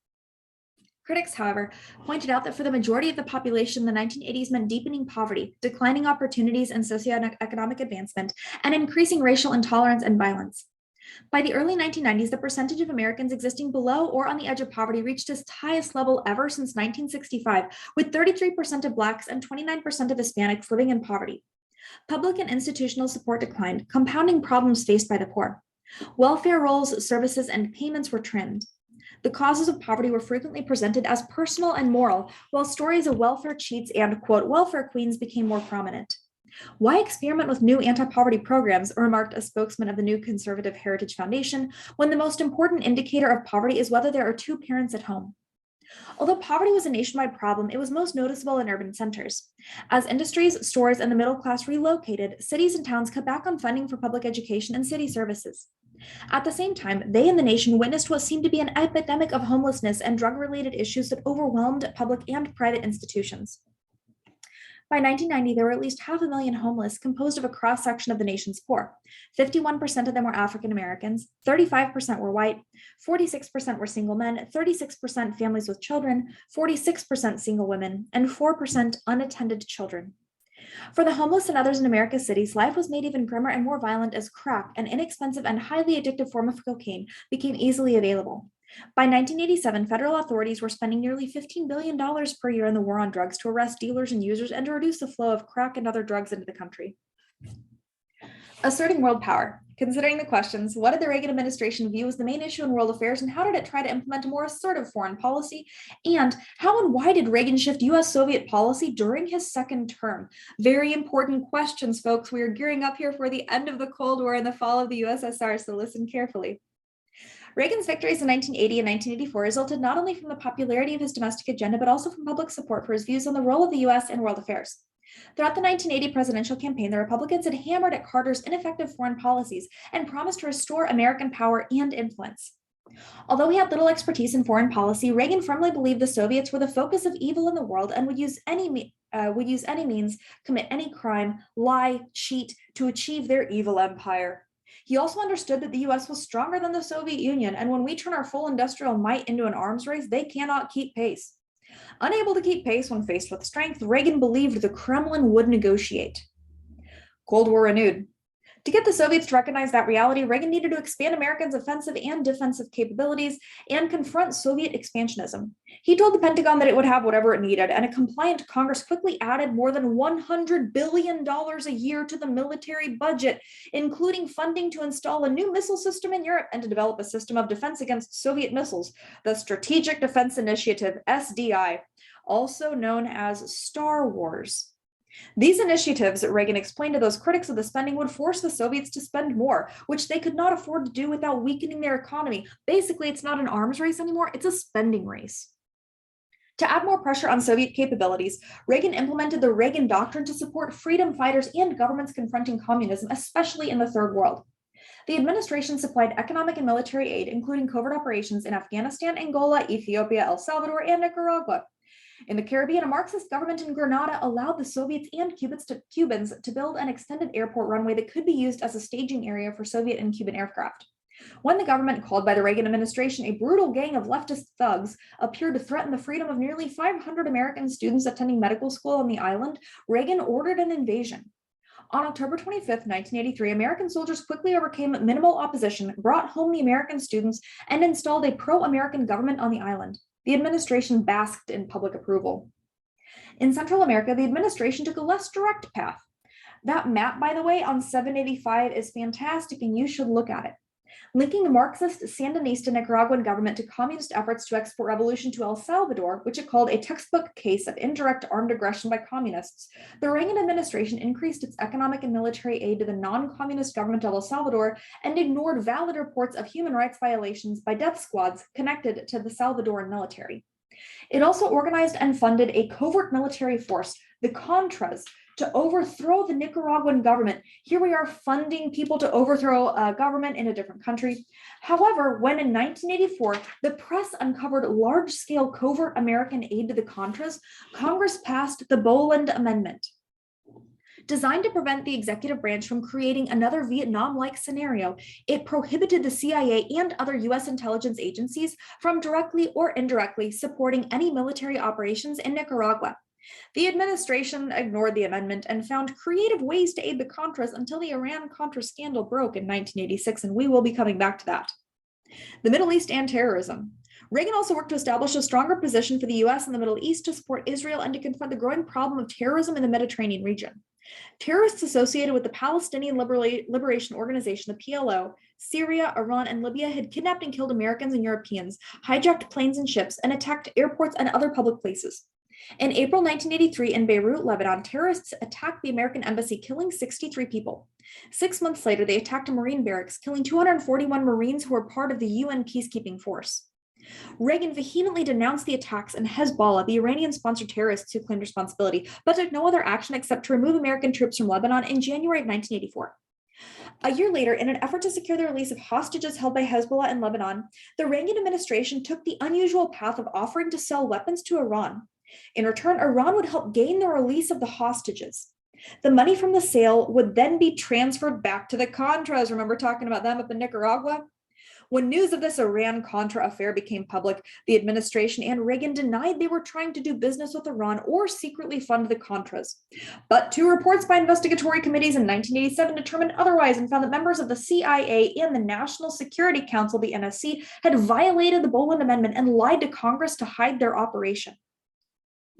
Critics, however, pointed out that for the majority of the population, the 1980s meant deepening poverty, declining opportunities and socioeconomic advancement, and increasing racial intolerance and violence. By the early 1990s, the percentage of Americans existing below or on the edge of poverty reached its highest level ever since 1965, with 33% of Blacks and 29% of Hispanics living in poverty. Public and institutional support declined, compounding problems faced by the poor. Welfare rolls, services, and payments were trimmed. The causes of poverty were frequently presented as personal and moral, while stories of welfare cheats and, quote, welfare queens became more prominent. Why experiment with new anti-poverty programs, remarked a spokesman of the New Conservative Heritage Foundation, when the most important indicator of poverty is whether there are two parents at home? Although poverty was a nationwide problem, it was most noticeable in urban centers. As industries, stores, and the middle class relocated, cities and towns cut back on funding for public education and city services. At the same time, they and the nation witnessed what seemed to be an epidemic of homelessness and drug-related issues that overwhelmed public and private institutions. By 1990, there were at least 500,000 homeless, composed of a cross-section of the nation's poor. 51% of them were African Americans, 35% were white, 46% were single men, 36% families with children, 46% single women, and 4% unattended children. For the homeless and others in America's cities, life was made even grimmer and more violent as crack, an inexpensive and highly addictive form of cocaine, became easily available. By 1987, federal authorities were spending nearly $15 billion per year in the war on drugs to arrest dealers and users and to reduce the flow of crack and other drugs into the country. Asserting world power. Considering the questions, what did the Reagan administration view as the main issue in world affairs, and how did it try to implement a more assertive foreign policy? And how and why did Reagan shift US-Soviet policy during his second term? Very important questions, folks. We are gearing up here for the end of the Cold War and the fall of the USSR, so listen carefully. Reagan's victories in 1980 and 1984 resulted not only from the popularity of his domestic agenda, but also from public support for his views on the role of the US in world affairs. Throughout the 1980 presidential campaign, the Republicans had hammered at Carter's ineffective foreign policies and promised to restore American power and influence. Although he had little expertise in foreign policy, Reagan firmly believed the Soviets were the focus of evil in the world and would use any means, commit any crime, lie, cheat to achieve their evil empire. He also understood that the US was stronger than the Soviet Union, and when we turn our full industrial might into an arms race, they cannot keep pace. Unable to keep pace when faced with strength, Reagan believed the Kremlin would negotiate. Cold War renewed. To get the Soviets to recognize that reality, Reagan needed to expand Americans' offensive and defensive capabilities and confront Soviet expansionism. He told the Pentagon that it would have whatever it needed, and a compliant Congress quickly added more than $100 billion a year to the military budget, including funding to install a new missile system in Europe and to develop a system of defense against Soviet missiles, the Strategic Defense Initiative, SDI, also known as Star Wars. These initiatives, Reagan explained to those critics of the spending, would force the Soviets to spend more, which they could not afford to do without weakening their economy. Basically, it's not an arms race anymore, it's a spending race. To add more pressure on Soviet capabilities, Reagan implemented the Reagan Doctrine to support freedom fighters and governments confronting communism, especially in the Third World. The administration supplied economic and military aid, including covert operations in Afghanistan, Angola, Ethiopia, El Salvador, and Nicaragua. In the Caribbean, a Marxist government in Grenada allowed the Soviets and Cubans to build an extended airport runway that could be used as a staging area for Soviet and Cuban aircraft. When the government, called by the Reagan administration a brutal gang of leftist thugs, appeared to threaten the freedom of nearly 500 American students attending medical school on the island, Reagan ordered an invasion. On October 25, 1983, American soldiers quickly overcame minimal opposition, brought home the American students, and installed a pro-American government on the island. The administration basked in public approval. In Central America, the administration took a less direct path. That map, by the way, on 785 is fantastic and you should look at it. Linking the Marxist Sandinista Nicaraguan government to communist efforts to export revolution to El Salvador, which it called a textbook case of indirect armed aggression by communists, the Reagan administration increased its economic and military aid to the non-communist government of El Salvador and ignored valid reports of human rights violations by death squads connected to the Salvadoran military. It also organized and funded a covert military force, the Contras, to overthrow the Nicaraguan government. Here we are funding people to overthrow a government in a different country. However, when in 1984, the press uncovered large-scale covert American aid to the Contras, Congress passed the Boland Amendment. Designed to prevent the executive branch from creating another Vietnam-like scenario, it prohibited the CIA and other US intelligence agencies from directly or indirectly supporting any military operations in Nicaragua. The administration ignored the amendment and found creative ways to aid the Contras until the Iran-Contra scandal broke in 1986, and we will be coming back to that. The Middle East and terrorism. Reagan also worked to establish a stronger position for the US in the Middle East to support Israel and to confront the growing problem of terrorism in the Mediterranean region. Terrorists associated with the Palestinian Liberation Organization, the PLO, Syria, Iran, and Libya had kidnapped and killed Americans and Europeans, hijacked planes and ships, and attacked airports and other public places. In April 1983, in Beirut, Lebanon, terrorists attacked the American embassy, killing 63 people. 6 months later, they attacked a Marine barracks, killing 241 Marines who were part of the UN peacekeeping force. Reagan vehemently denounced the attacks and Hezbollah, the Iranian-sponsored terrorists who claimed responsibility, but took no other action except to remove American troops from Lebanon in January of 1984. A year later, in an effort to secure the release of hostages held by Hezbollah in Lebanon, the Reagan administration took the unusual path of offering to sell weapons to Iran. In return, Iran would help gain the release of the hostages. The money from the sale would then be transferred back to the Contras. Remember talking about them up in Nicaragua? When news of this Iran-Contra Affair became public, the administration and Reagan denied they were trying to do business with Iran or secretly fund the Contras. But 2 reports by investigatory committees in 1987 determined otherwise and found that members of the CIA and the National Security Council, the NSC, had violated the Boland Amendment and lied to Congress to hide their operation.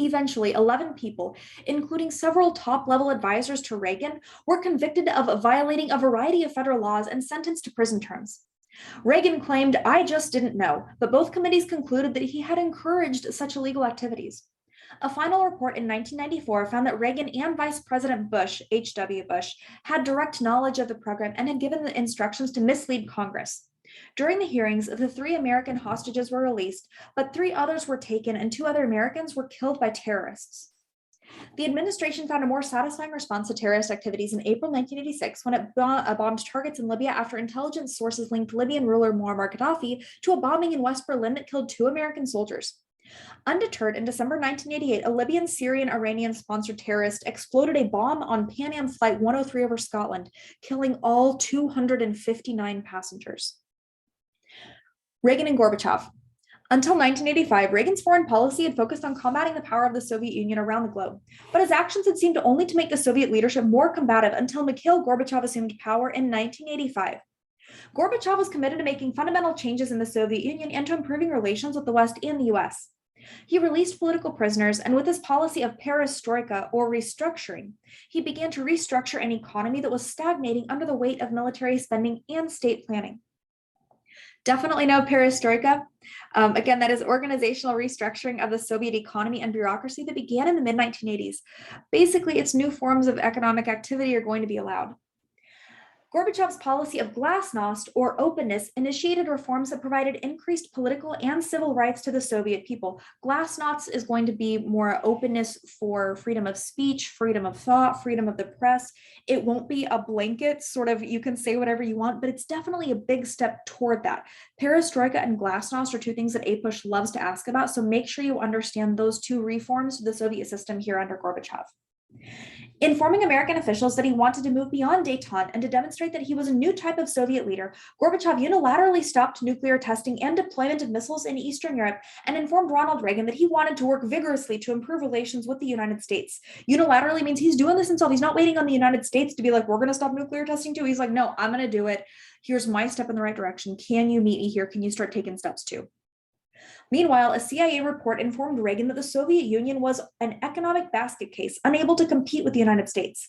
Eventually, 11 people, including several top-level advisors to Reagan, were convicted of violating a variety of federal laws and sentenced to prison terms. Reagan claimed, "I just didn't know," but both committees concluded that he had encouraged such illegal activities. A final report in 1994 found that Reagan and Vice President Bush, H.W. Bush, had direct knowledge of the program and had given the instructions to mislead Congress. During the hearings, the 3 American hostages were released, but 3 others were taken and 2 other Americans were killed by terrorists. The administration found a more satisfying response to terrorist activities in April 1986 when it bombed targets in Libya after intelligence sources linked Libyan ruler Muammar Gaddafi to a bombing in West Berlin that killed 2 American soldiers. Undeterred, in December 1988, a Libyan, Syrian, Iranian-sponsored terrorist exploded a bomb on Pan Am Flight 103 over Scotland, killing all 259 passengers. Reagan and Gorbachev. Until 1985, Reagan's foreign policy had focused on combating the power of the Soviet Union around the globe, but his actions had seemed only to make the Soviet leadership more combative until Mikhail Gorbachev assumed power in 1985. Gorbachev was committed to making fundamental changes in the Soviet Union and to improving relations with the West and the US. He released political prisoners, and with his policy of perestroika, or restructuring, he began to restructure an economy that was stagnating under the weight of military spending and state planning. Definitely no perestroika. Again, that is organizational restructuring of the Soviet economy and bureaucracy that began in the mid-1980s. Basically, its new forms of economic activity are going to be allowed. Gorbachev's policy of glasnost, or openness, initiated reforms that provided increased political and civil rights to the Soviet people. Glasnost is going to be more openness for freedom of speech, freedom of thought, freedom of the press. It won't be a blanket sort of, you can say whatever you want, but it's definitely a big step toward that. Perestroika and glasnost are 2 things that APUSH loves to ask about, so make sure you understand those 2 reforms to the Soviet system here under Gorbachev. Informing American officials that he wanted to move beyond détente and to demonstrate that he was a new type of Soviet leader, Gorbachev unilaterally stopped nuclear testing and deployment of missiles in Eastern Europe and informed Ronald Reagan that he wanted to work vigorously to improve relations with the United States. Unilaterally means he's doing this himself. He's not waiting on the United States to be like, we're going to stop nuclear testing too. He's like, no, I'm going to do it. Here's my step in the right direction. Can you meet me here? Can you start taking steps too? Meanwhile, a CIA report informed Reagan that the Soviet Union was an economic basket case, unable to compete with the United States.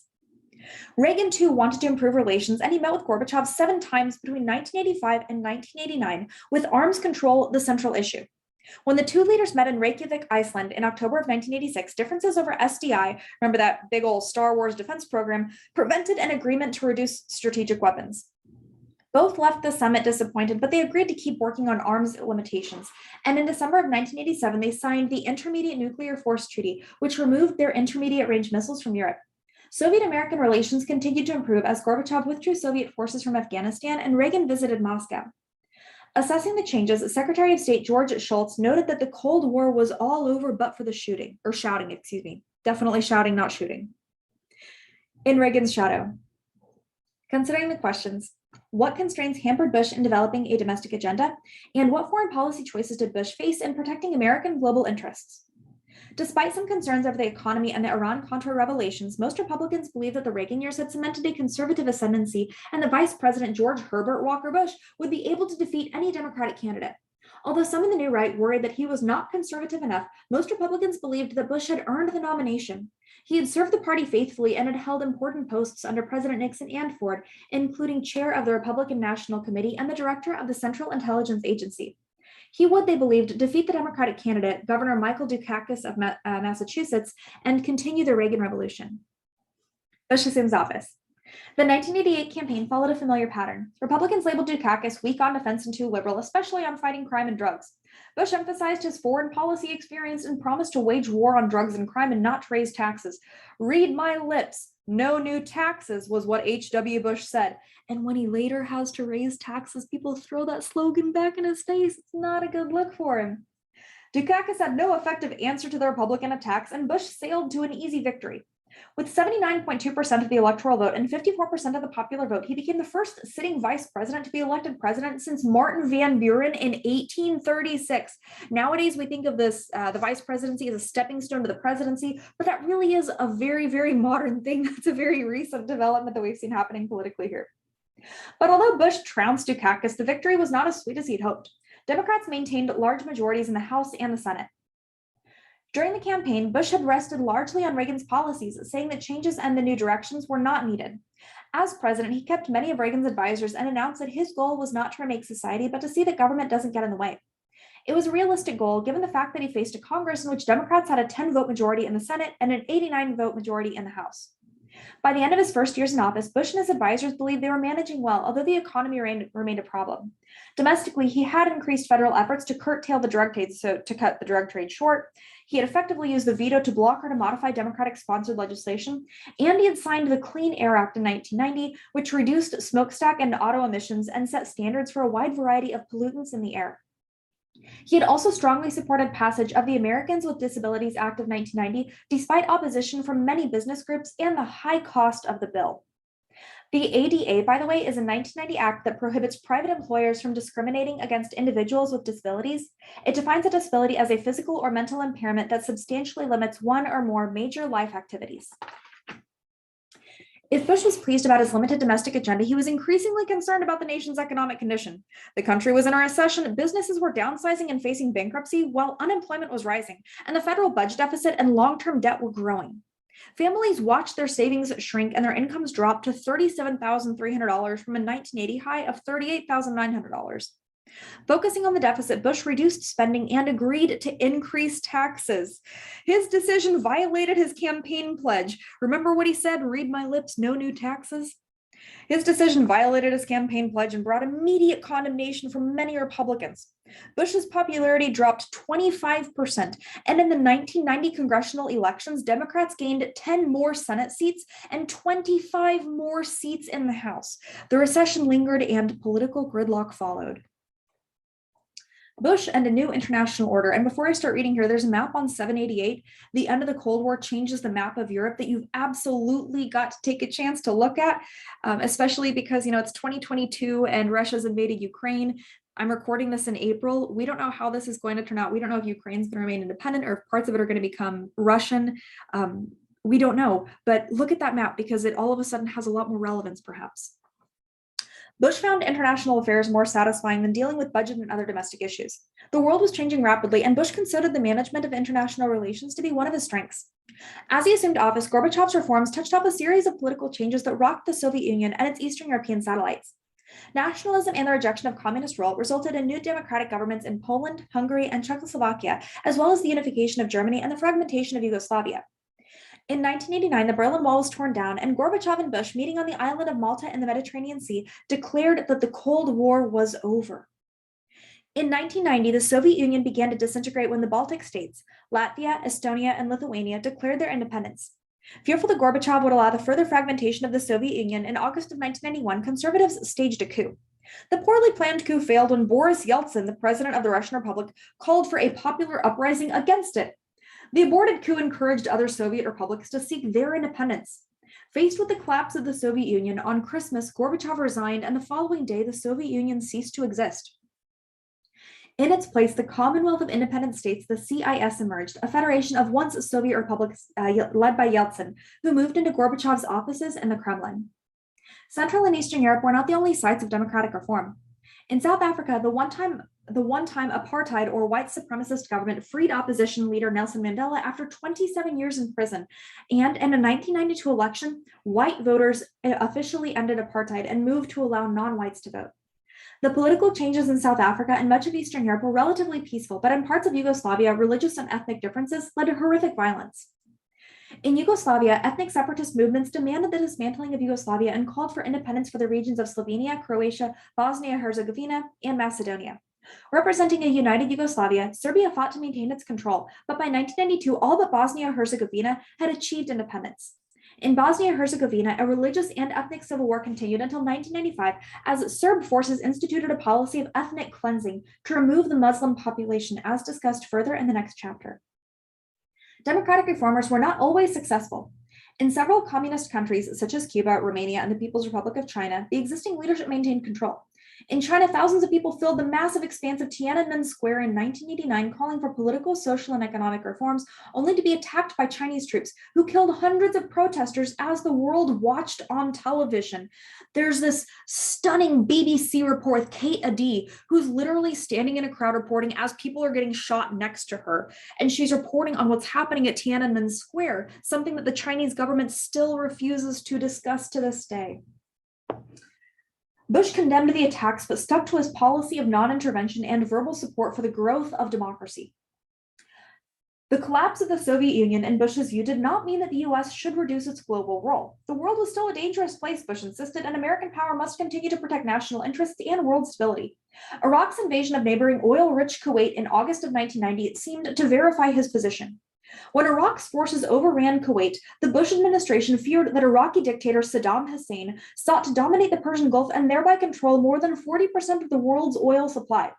Reagan, too, wanted to improve relations, and he met with Gorbachev 7 times between 1985 and 1989, with arms control the central issue. When the two leaders met in Reykjavik, Iceland in October of 1986, differences over SDI, remember that big old Star Wars defense program, prevented an agreement to reduce strategic weapons. Both left the summit disappointed, but they agreed to keep working on arms limitations. And in December of 1987, they signed the Intermediate Nuclear Force Treaty, which removed their intermediate range missiles from Europe. Soviet-American relations continued to improve as Gorbachev withdrew Soviet forces from Afghanistan and Reagan visited Moscow. Assessing the changes, Secretary of State George Shultz noted that the Cold War was all over but for the shouting. Definitely shouting, not shooting. In Reagan's shadow. Considering the questions, what constraints hampered Bush in developing a domestic agenda? And what foreign policy choices did Bush face in protecting American global interests? Despite some concerns over the economy and the Iran-Contra revelations, most Republicans believe that the Reagan years had cemented a conservative ascendancy and that Vice President George Herbert Walker Bush would be able to defeat any Democratic candidate. Although some in the new right worried that he was not conservative enough, most Republicans believed that Bush had earned the nomination. He had served the party faithfully and had held important posts under President Nixon and Ford, including chair of the Republican National Committee and the director of the Central Intelligence Agency. He would, they believed, defeat the Democratic candidate, Governor Michael Dukakis of Massachusetts, and continue the Reagan Revolution. Bush assumes office. The 1988 campaign followed a familiar pattern. Republicans labeled Dukakis weak on defense and too liberal, especially on fighting crime and drugs. Bush emphasized his foreign policy experience and promised to wage war on drugs and crime and not to raise taxes. Read my lips. No new taxes was what H.W. Bush said. And when he later has to raise taxes, people throw that slogan back in his face. It's not a good look for him. Dukakis had no effective answer to the Republican attacks, and Bush sailed to an easy victory. With 79.2% of the electoral vote and 54% of the popular vote, he became the first sitting vice president to be elected president since Martin Van Buren in 1836. Nowadays, we think of this, the vice presidency as a stepping stone to the presidency, but that really is a very, very modern thing. That's a very recent development that we've seen happening politically here. But although Bush trounced Dukakis, the victory was not as sweet as he'd hoped. Democrats maintained large majorities in the House and the Senate. During the campaign, Bush had rested largely on Reagan's policies, saying that changes and the new directions were not needed. As president, he kept many of Reagan's advisors and announced that his goal was not to remake society, but to see that government doesn't get in the way. It was a realistic goal, given the fact that he faced a Congress in which Democrats had a 10-vote majority in the Senate and an 89-vote majority in the House. By the end of his first years in office, Bush and his advisors believed they were managing well, although the economy remained a problem. Domestically, he had increased federal efforts to curtail the drug trade, so to cut the drug trade short. He had effectively used the veto to block or to modify Democratic-sponsored legislation, and he had signed the Clean Air Act in 1990, which reduced smokestack and auto emissions and set standards for a wide variety of pollutants in the air. He had also strongly supported passage of the Americans with Disabilities Act of 1990, despite opposition from many business groups and the high cost of the bill. The ADA, by the way, is a 1990 act that prohibits private employers from discriminating against individuals with disabilities. It defines a disability as a physical or mental impairment that substantially limits one or more major life activities. If Bush was pleased about his limited domestic agenda, he was increasingly concerned about the nation's economic condition. The country was in a recession, businesses were downsizing and facing bankruptcy, while unemployment was rising, and the federal budget deficit and long-term debt were growing. Families watched their savings shrink and their incomes drop to $37,300 from a 1980 high of $38,900. Focusing on the deficit, Bush reduced spending and agreed to increase taxes. His decision violated his campaign pledge. Remember what he said, read my lips, no new taxes? His decision violated his campaign pledge and brought immediate condemnation from many Republicans. Bush's popularity dropped 25%, and in the 1990 congressional elections, Democrats gained 10 more Senate seats and 25 more seats in the House. The recession lingered and political gridlock followed. Bush and a new international order. And before I start reading here, there's a map on 788. The end of the Cold War changes the map of Europe that you've absolutely got to take a chance to look at, especially because, it's 2022 and Russia's invaded Ukraine. I'm recording this in April. We don't know how this is going to turn out. We don't know if Ukraine's going to remain independent or if parts of it are going to become Russian. We don't know, but look at that map because it all of a sudden has a lot more relevance, perhaps. Bush found international affairs more satisfying than dealing with budget and other domestic issues. The world was changing rapidly, and Bush considered the management of international relations to be one of his strengths. As he assumed office, Gorbachev's reforms touched off a series of political changes that rocked the Soviet Union and its Eastern European satellites. Nationalism and the rejection of communist rule resulted in new democratic governments in Poland, Hungary, and Czechoslovakia, as well as the unification of Germany and the fragmentation of Yugoslavia. In 1989, the Berlin Wall was torn down, and Gorbachev and Bush, meeting on the island of Malta in the Mediterranean Sea, declared that the Cold War was over. In 1990, the Soviet Union began to disintegrate when the Baltic states, Latvia, Estonia, and Lithuania, declared their independence. Fearful that Gorbachev would allow the further fragmentation of the Soviet Union, in August of 1991, conservatives staged a coup. The poorly planned coup failed when Boris Yeltsin, the president of the Russian Republic, called for a popular uprising against it. The aborted coup encouraged other Soviet republics to seek their independence. Faced with the collapse of the Soviet Union, on Christmas, Gorbachev resigned, and the following day, the Soviet Union ceased to exist. In its place, the Commonwealth of Independent States, the CIS, emerged, a federation of once Soviet republics led by Yeltsin, who moved into Gorbachev's offices in the Kremlin. Central and Eastern Europe were not the only sites of democratic reform. In South Africa, the one-time apartheid or white supremacist government freed opposition leader Nelson Mandela after 27 years in prison. And in a 1992 election, white voters officially ended apartheid and moved to allow non-whites to vote. The political changes in South Africa and much of Eastern Europe were relatively peaceful, but in parts of Yugoslavia, religious and ethnic differences led to horrific violence. In Yugoslavia, ethnic separatist movements demanded the dismantling of Yugoslavia and called for independence for the regions of Slovenia, Croatia, Bosnia-Herzegovina, and Macedonia. Representing a united Yugoslavia, Serbia fought to maintain its control, but by 1992, all but Bosnia-Herzegovina had achieved independence. In Bosnia-Herzegovina, a religious and ethnic civil war continued until 1995, as Serb forces instituted a policy of ethnic cleansing to remove the Muslim population, as discussed further in the next chapter. Democratic reformers were not always successful. In several communist countries, such as Cuba, Romania, and the People's Republic of China, the existing leadership maintained control. In China, thousands of people filled the massive expanse of Tiananmen Square in 1989, calling for political, social, and economic reforms, only to be attacked by Chinese troops, who killed hundreds of protesters as the world watched on television. There's this stunning BBC report with Kate Adie, who's literally standing in a crowd reporting as people are getting shot next to her, and she's reporting on what's happening at Tiananmen Square, something that the Chinese government still refuses to discuss to this day. Bush condemned the attacks, but stuck to his policy of non-intervention and verbal support for the growth of democracy. The collapse of the Soviet Union, in Bush's view, did not mean that the US should reduce its global role. The world was still a dangerous place, Bush insisted, and American power must continue to protect national interests and world stability. Iraq's invasion of neighboring oil-rich Kuwait in August of 1990 seemed to verify his position. When Iraq's forces overran Kuwait, the Bush administration feared that Iraqi dictator Saddam Hussein sought to dominate the Persian Gulf and thereby control more than 40% of the world's oil supply.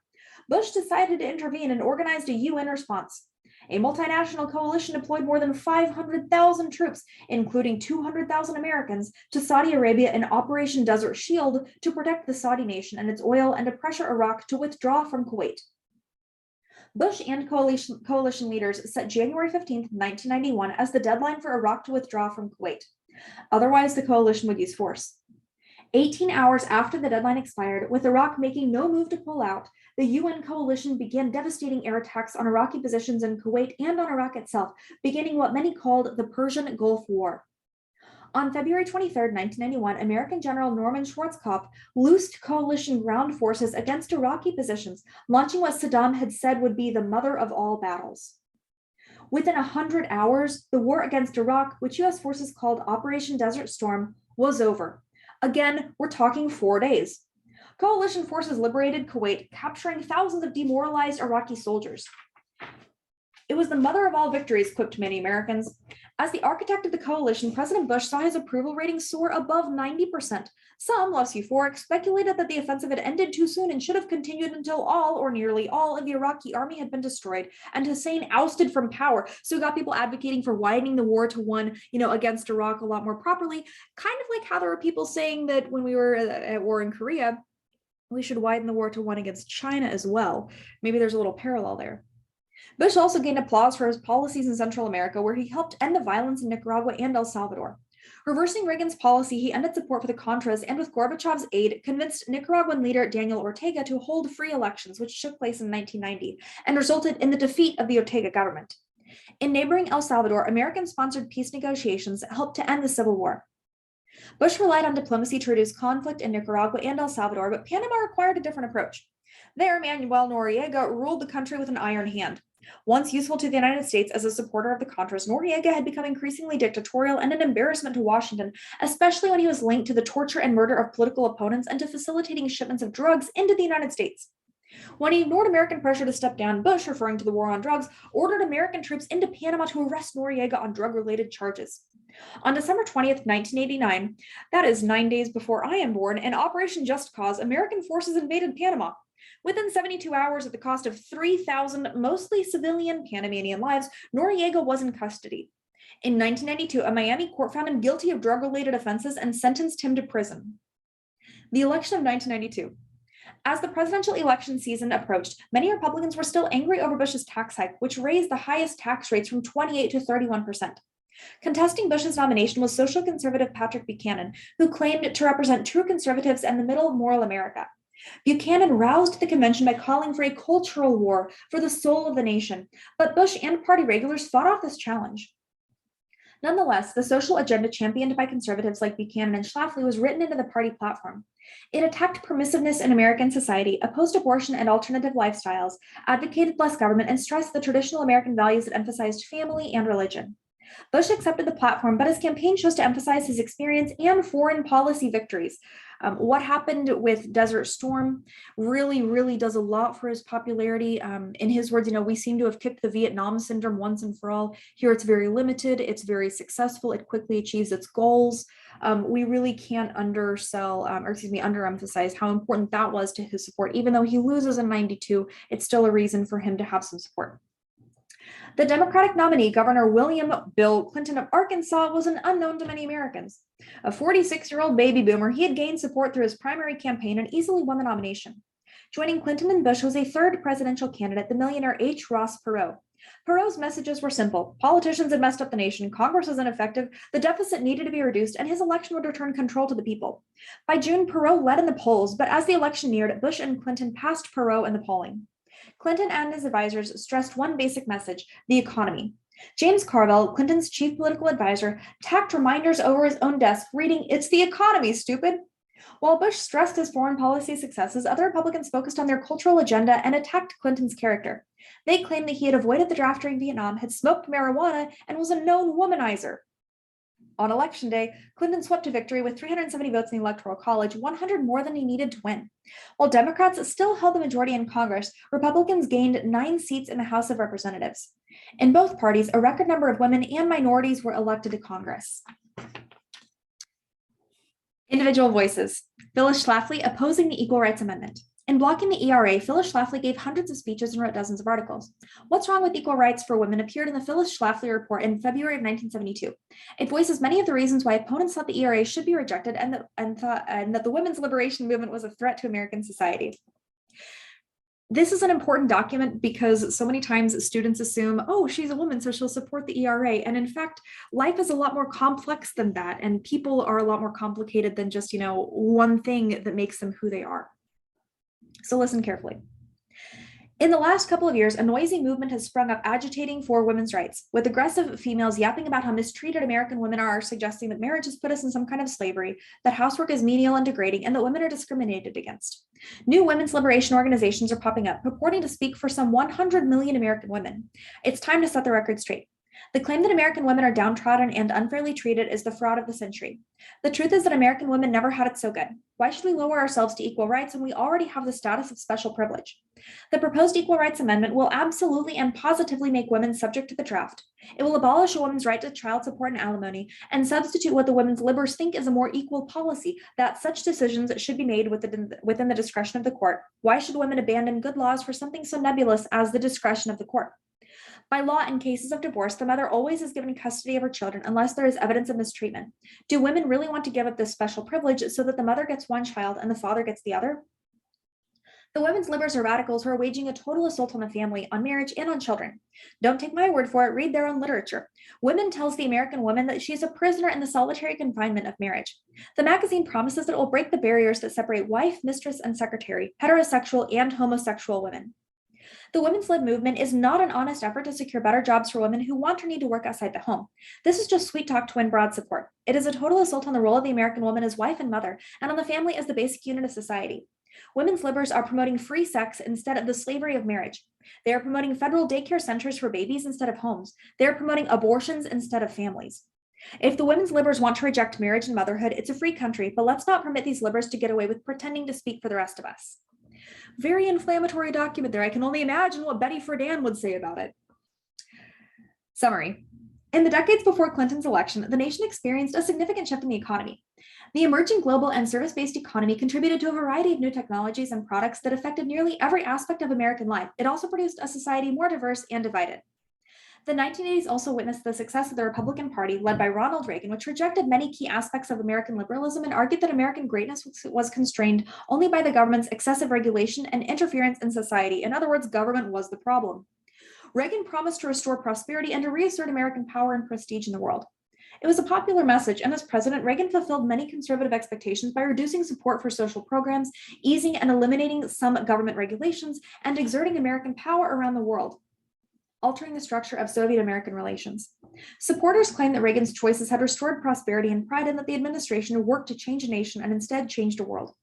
Bush decided to intervene and organized a UN response. A multinational coalition deployed more than 500,000 troops, including 200,000 Americans, to Saudi Arabia in Operation Desert Shield to protect the Saudi nation and its oil and to pressure Iraq to withdraw from Kuwait. Bush and coalition leaders set January 15, 1991 as the deadline for Iraq to withdraw from Kuwait. Otherwise, the coalition would use force. 18 hours after the deadline expired, with Iraq making no move to pull out, the UN coalition began devastating air attacks on Iraqi positions in Kuwait and on Iraq itself, beginning what many called the Persian Gulf War. On February 23, 1991, American General Norman Schwarzkopf loosed coalition ground forces against Iraqi positions, launching what Saddam had said would be the mother of all battles. Within 100 hours, the war against Iraq, which US forces called Operation Desert Storm, was over. Again, we're talking 4 days. Coalition forces liberated Kuwait, capturing thousands of demoralized Iraqi soldiers. It was the mother of all victories, quipped many Americans. As the architect of the coalition, President Bush saw his approval rating soar above 90%. Some, less euphoric, speculated that the offensive had ended too soon and should have continued until all or nearly all of the Iraqi army had been destroyed and Hussein ousted from power. So we got people advocating for widening the war to one, against Iraq a lot more properly, kind of like how there were people saying that when we were at war in Korea, we should widen the war to one against China as well. Maybe there's a little parallel there. Bush also gained applause for his policies in Central America, where he helped end the violence in Nicaragua and El Salvador. Reversing Reagan's policy, he ended support for the Contras and with Gorbachev's aid, convinced Nicaraguan leader Daniel Ortega to hold free elections, which took place in 1990 and resulted in the defeat of the Ortega government. In neighboring El Salvador, American-sponsored peace negotiations helped to end the Civil War. Bush relied on diplomacy to reduce conflict in Nicaragua and El Salvador, but Panama required a different approach. There, Manuel Noriega ruled the country with an iron hand. Once useful to the United States as a supporter of the Contras, Noriega had become increasingly dictatorial and an embarrassment to Washington, especially when he was linked to the torture and murder of political opponents and to facilitating shipments of drugs into the United States. When he ignored American pressure to step down, Bush, referring to the war on drugs, ordered American troops into Panama to arrest Noriega on drug-related charges. On December 20th, 1989, that is 9 days before I am born, in Operation Just Cause, American forces invaded Panama. Within 72 hours, at the cost of 3,000 mostly civilian Panamanian lives, Noriega was in custody. In 1992, a Miami court found him guilty of drug-related offenses and sentenced him to prison. The election of 1992. As the presidential election season approached, many Republicans were still angry over Bush's tax hike, which raised the highest tax rates from 28 to 31%. Contesting Bush's nomination was social conservative Patrick Buchanan, who claimed to represent true conservatives and the middle moral America. Buchanan roused the convention by calling for a cultural war for the soul of the nation, but Bush and party regulars fought off this challenge. Nonetheless, the social agenda championed by conservatives like Buchanan and Schlafly was written into the party platform. It attacked permissiveness in American society, opposed abortion and alternative lifestyles, advocated less government, and stressed the traditional American values that emphasized family and religion. Bush accepted the platform, but his campaign chose to emphasize his experience and foreign policy victories. What happened with Desert Storm really does a lot for his popularity. In his words, we seem to have kicked the Vietnam syndrome once and for all. Here it's very limited, it's very successful, it quickly achieves its goals. We really can't underemphasize how important that was to his support. Even though he loses in 92, it's still a reason for him to have some support. The Democratic nominee, Governor William Bill Clinton of Arkansas, was an unknown to many Americans. A 46-year-old baby boomer, he had gained support through his primary campaign and easily won the nomination. Joining Clinton and Bush was a third presidential candidate, the millionaire H. Ross Perot. Perot's messages were simple. Politicians had messed up the nation, Congress was ineffective, the deficit needed to be reduced, and his election would return control to the people. By June, Perot led in the polls, but as the election neared, Bush and Clinton passed Perot in the polling. Clinton and his advisors stressed one basic message: the economy. James Carville, Clinton's chief political advisor, tacked reminders over his own desk, reading, "It's the economy, stupid." While Bush stressed his foreign policy successes, other Republicans focused on their cultural agenda and attacked Clinton's character. They claimed that he had avoided the draft during Vietnam, had smoked marijuana, and was a known womanizer. On election day, Clinton swept to victory with 370 votes in the Electoral College, 100 more than he needed to win. While Democrats still held the majority in Congress, Republicans gained 9 seats in the House of Representatives. In both parties, a record number of women and minorities were elected to Congress. Individual voices. Phyllis Schlafly opposing the Equal Rights Amendment. In blocking the ERA, Phyllis Schlafly gave hundreds of speeches and wrote dozens of articles. What's Wrong with Equal Rights for Women appeared in the Phyllis Schlafly Report in February of 1972. It voices many of the reasons why opponents thought the ERA should be rejected and that the women's liberation movement was a threat to American society. This is an important document because so many times students assume, oh, she's a woman, so she'll support the ERA. And in fact, life is a lot more complex than that. And people are a lot more complicated than just, one thing that makes them who they are. So listen carefully. In the last couple of years, a noisy movement has sprung up agitating for women's rights, with aggressive females yapping about how mistreated American women are, suggesting that marriage has put us in some kind of slavery, that housework is menial and degrading, and that women are discriminated against. New women's liberation organizations are popping up, purporting to speak for some 100 million American women. It's time to set the record straight. The claim that American women are downtrodden and unfairly treated is the fraud of the century. The truth is that American women never had it so good. Why should we lower ourselves to equal rights when we already have the status of special privilege? The proposed Equal Rights Amendment will absolutely and positively make women subject to the draft. It will abolish a woman's right to child support and alimony and substitute what the women's liberals think is a more equal policy, that such decisions should be made within the discretion of the court. Why should women abandon good laws for something so nebulous as the discretion of the court? By law, in cases of divorce, the mother always is given custody of her children unless there is evidence of mistreatment. Do women really want to give up this special privilege so that the mother gets one child and the father gets the other? The women's liberals are radicals who are waging a total assault on the family, on marriage, and on children. Don't take my word for it, read their own literature. Women tells the American woman that she is a prisoner in the solitary confinement of marriage. The magazine promises that it will break the barriers that separate wife, mistress, and secretary, heterosexual and homosexual women. The women's lib movement is not an honest effort to secure better jobs for women who want or need to work outside the home. This is just sweet talk to win broad support. It is a total assault on the role of the American woman as wife and mother, and on the family as the basic unit of society. Women's liberals are promoting free sex instead of the slavery of marriage. They are promoting federal daycare centers for babies instead of homes. They are promoting abortions instead of families. If the women's liberals want to reject marriage and motherhood, it's a free country, but let's not permit these liberals to get away with pretending to speak for the rest of us. Very inflammatory document there. I can only imagine what Betty Friedan would say about it. Summary. In the decades before Clinton's election, the nation experienced a significant shift in the economy. The emerging global and service-based economy contributed to a variety of new technologies and products that affected nearly every aspect of American life. It also produced a society more diverse and divided. The 1980s also witnessed the success of the Republican Party, led by Ronald Reagan, which rejected many key aspects of American liberalism and argued that American greatness was constrained only by the government's excessive regulation and interference in society. In other words, government was the problem. Reagan promised to restore prosperity and to reassert American power and prestige in the world. It was a popular message, and as president, Reagan fulfilled many conservative expectations by reducing support for social programs, easing and eliminating some government regulations, and exerting American power around the world, altering the structure of Soviet-American relations. Supporters claim that Reagan's choices had restored prosperity and pride, and that the administration worked to change a nation and instead changed a world.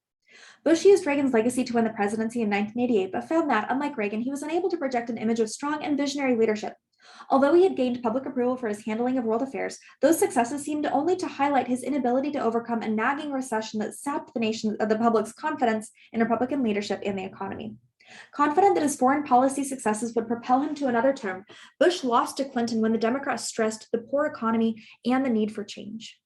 Bush used Reagan's legacy to win the presidency in 1988, but found that, unlike Reagan, he was unable to project an image of strong and visionary leadership. Although he had gained public approval for his handling of world affairs, those successes seemed only to highlight his inability to overcome a nagging recession that sapped the public's confidence in Republican leadership and the economy. Confident that his foreign policy successes would propel him to another term, Bush lost to Clinton when the Democrats stressed the poor economy and the need for change.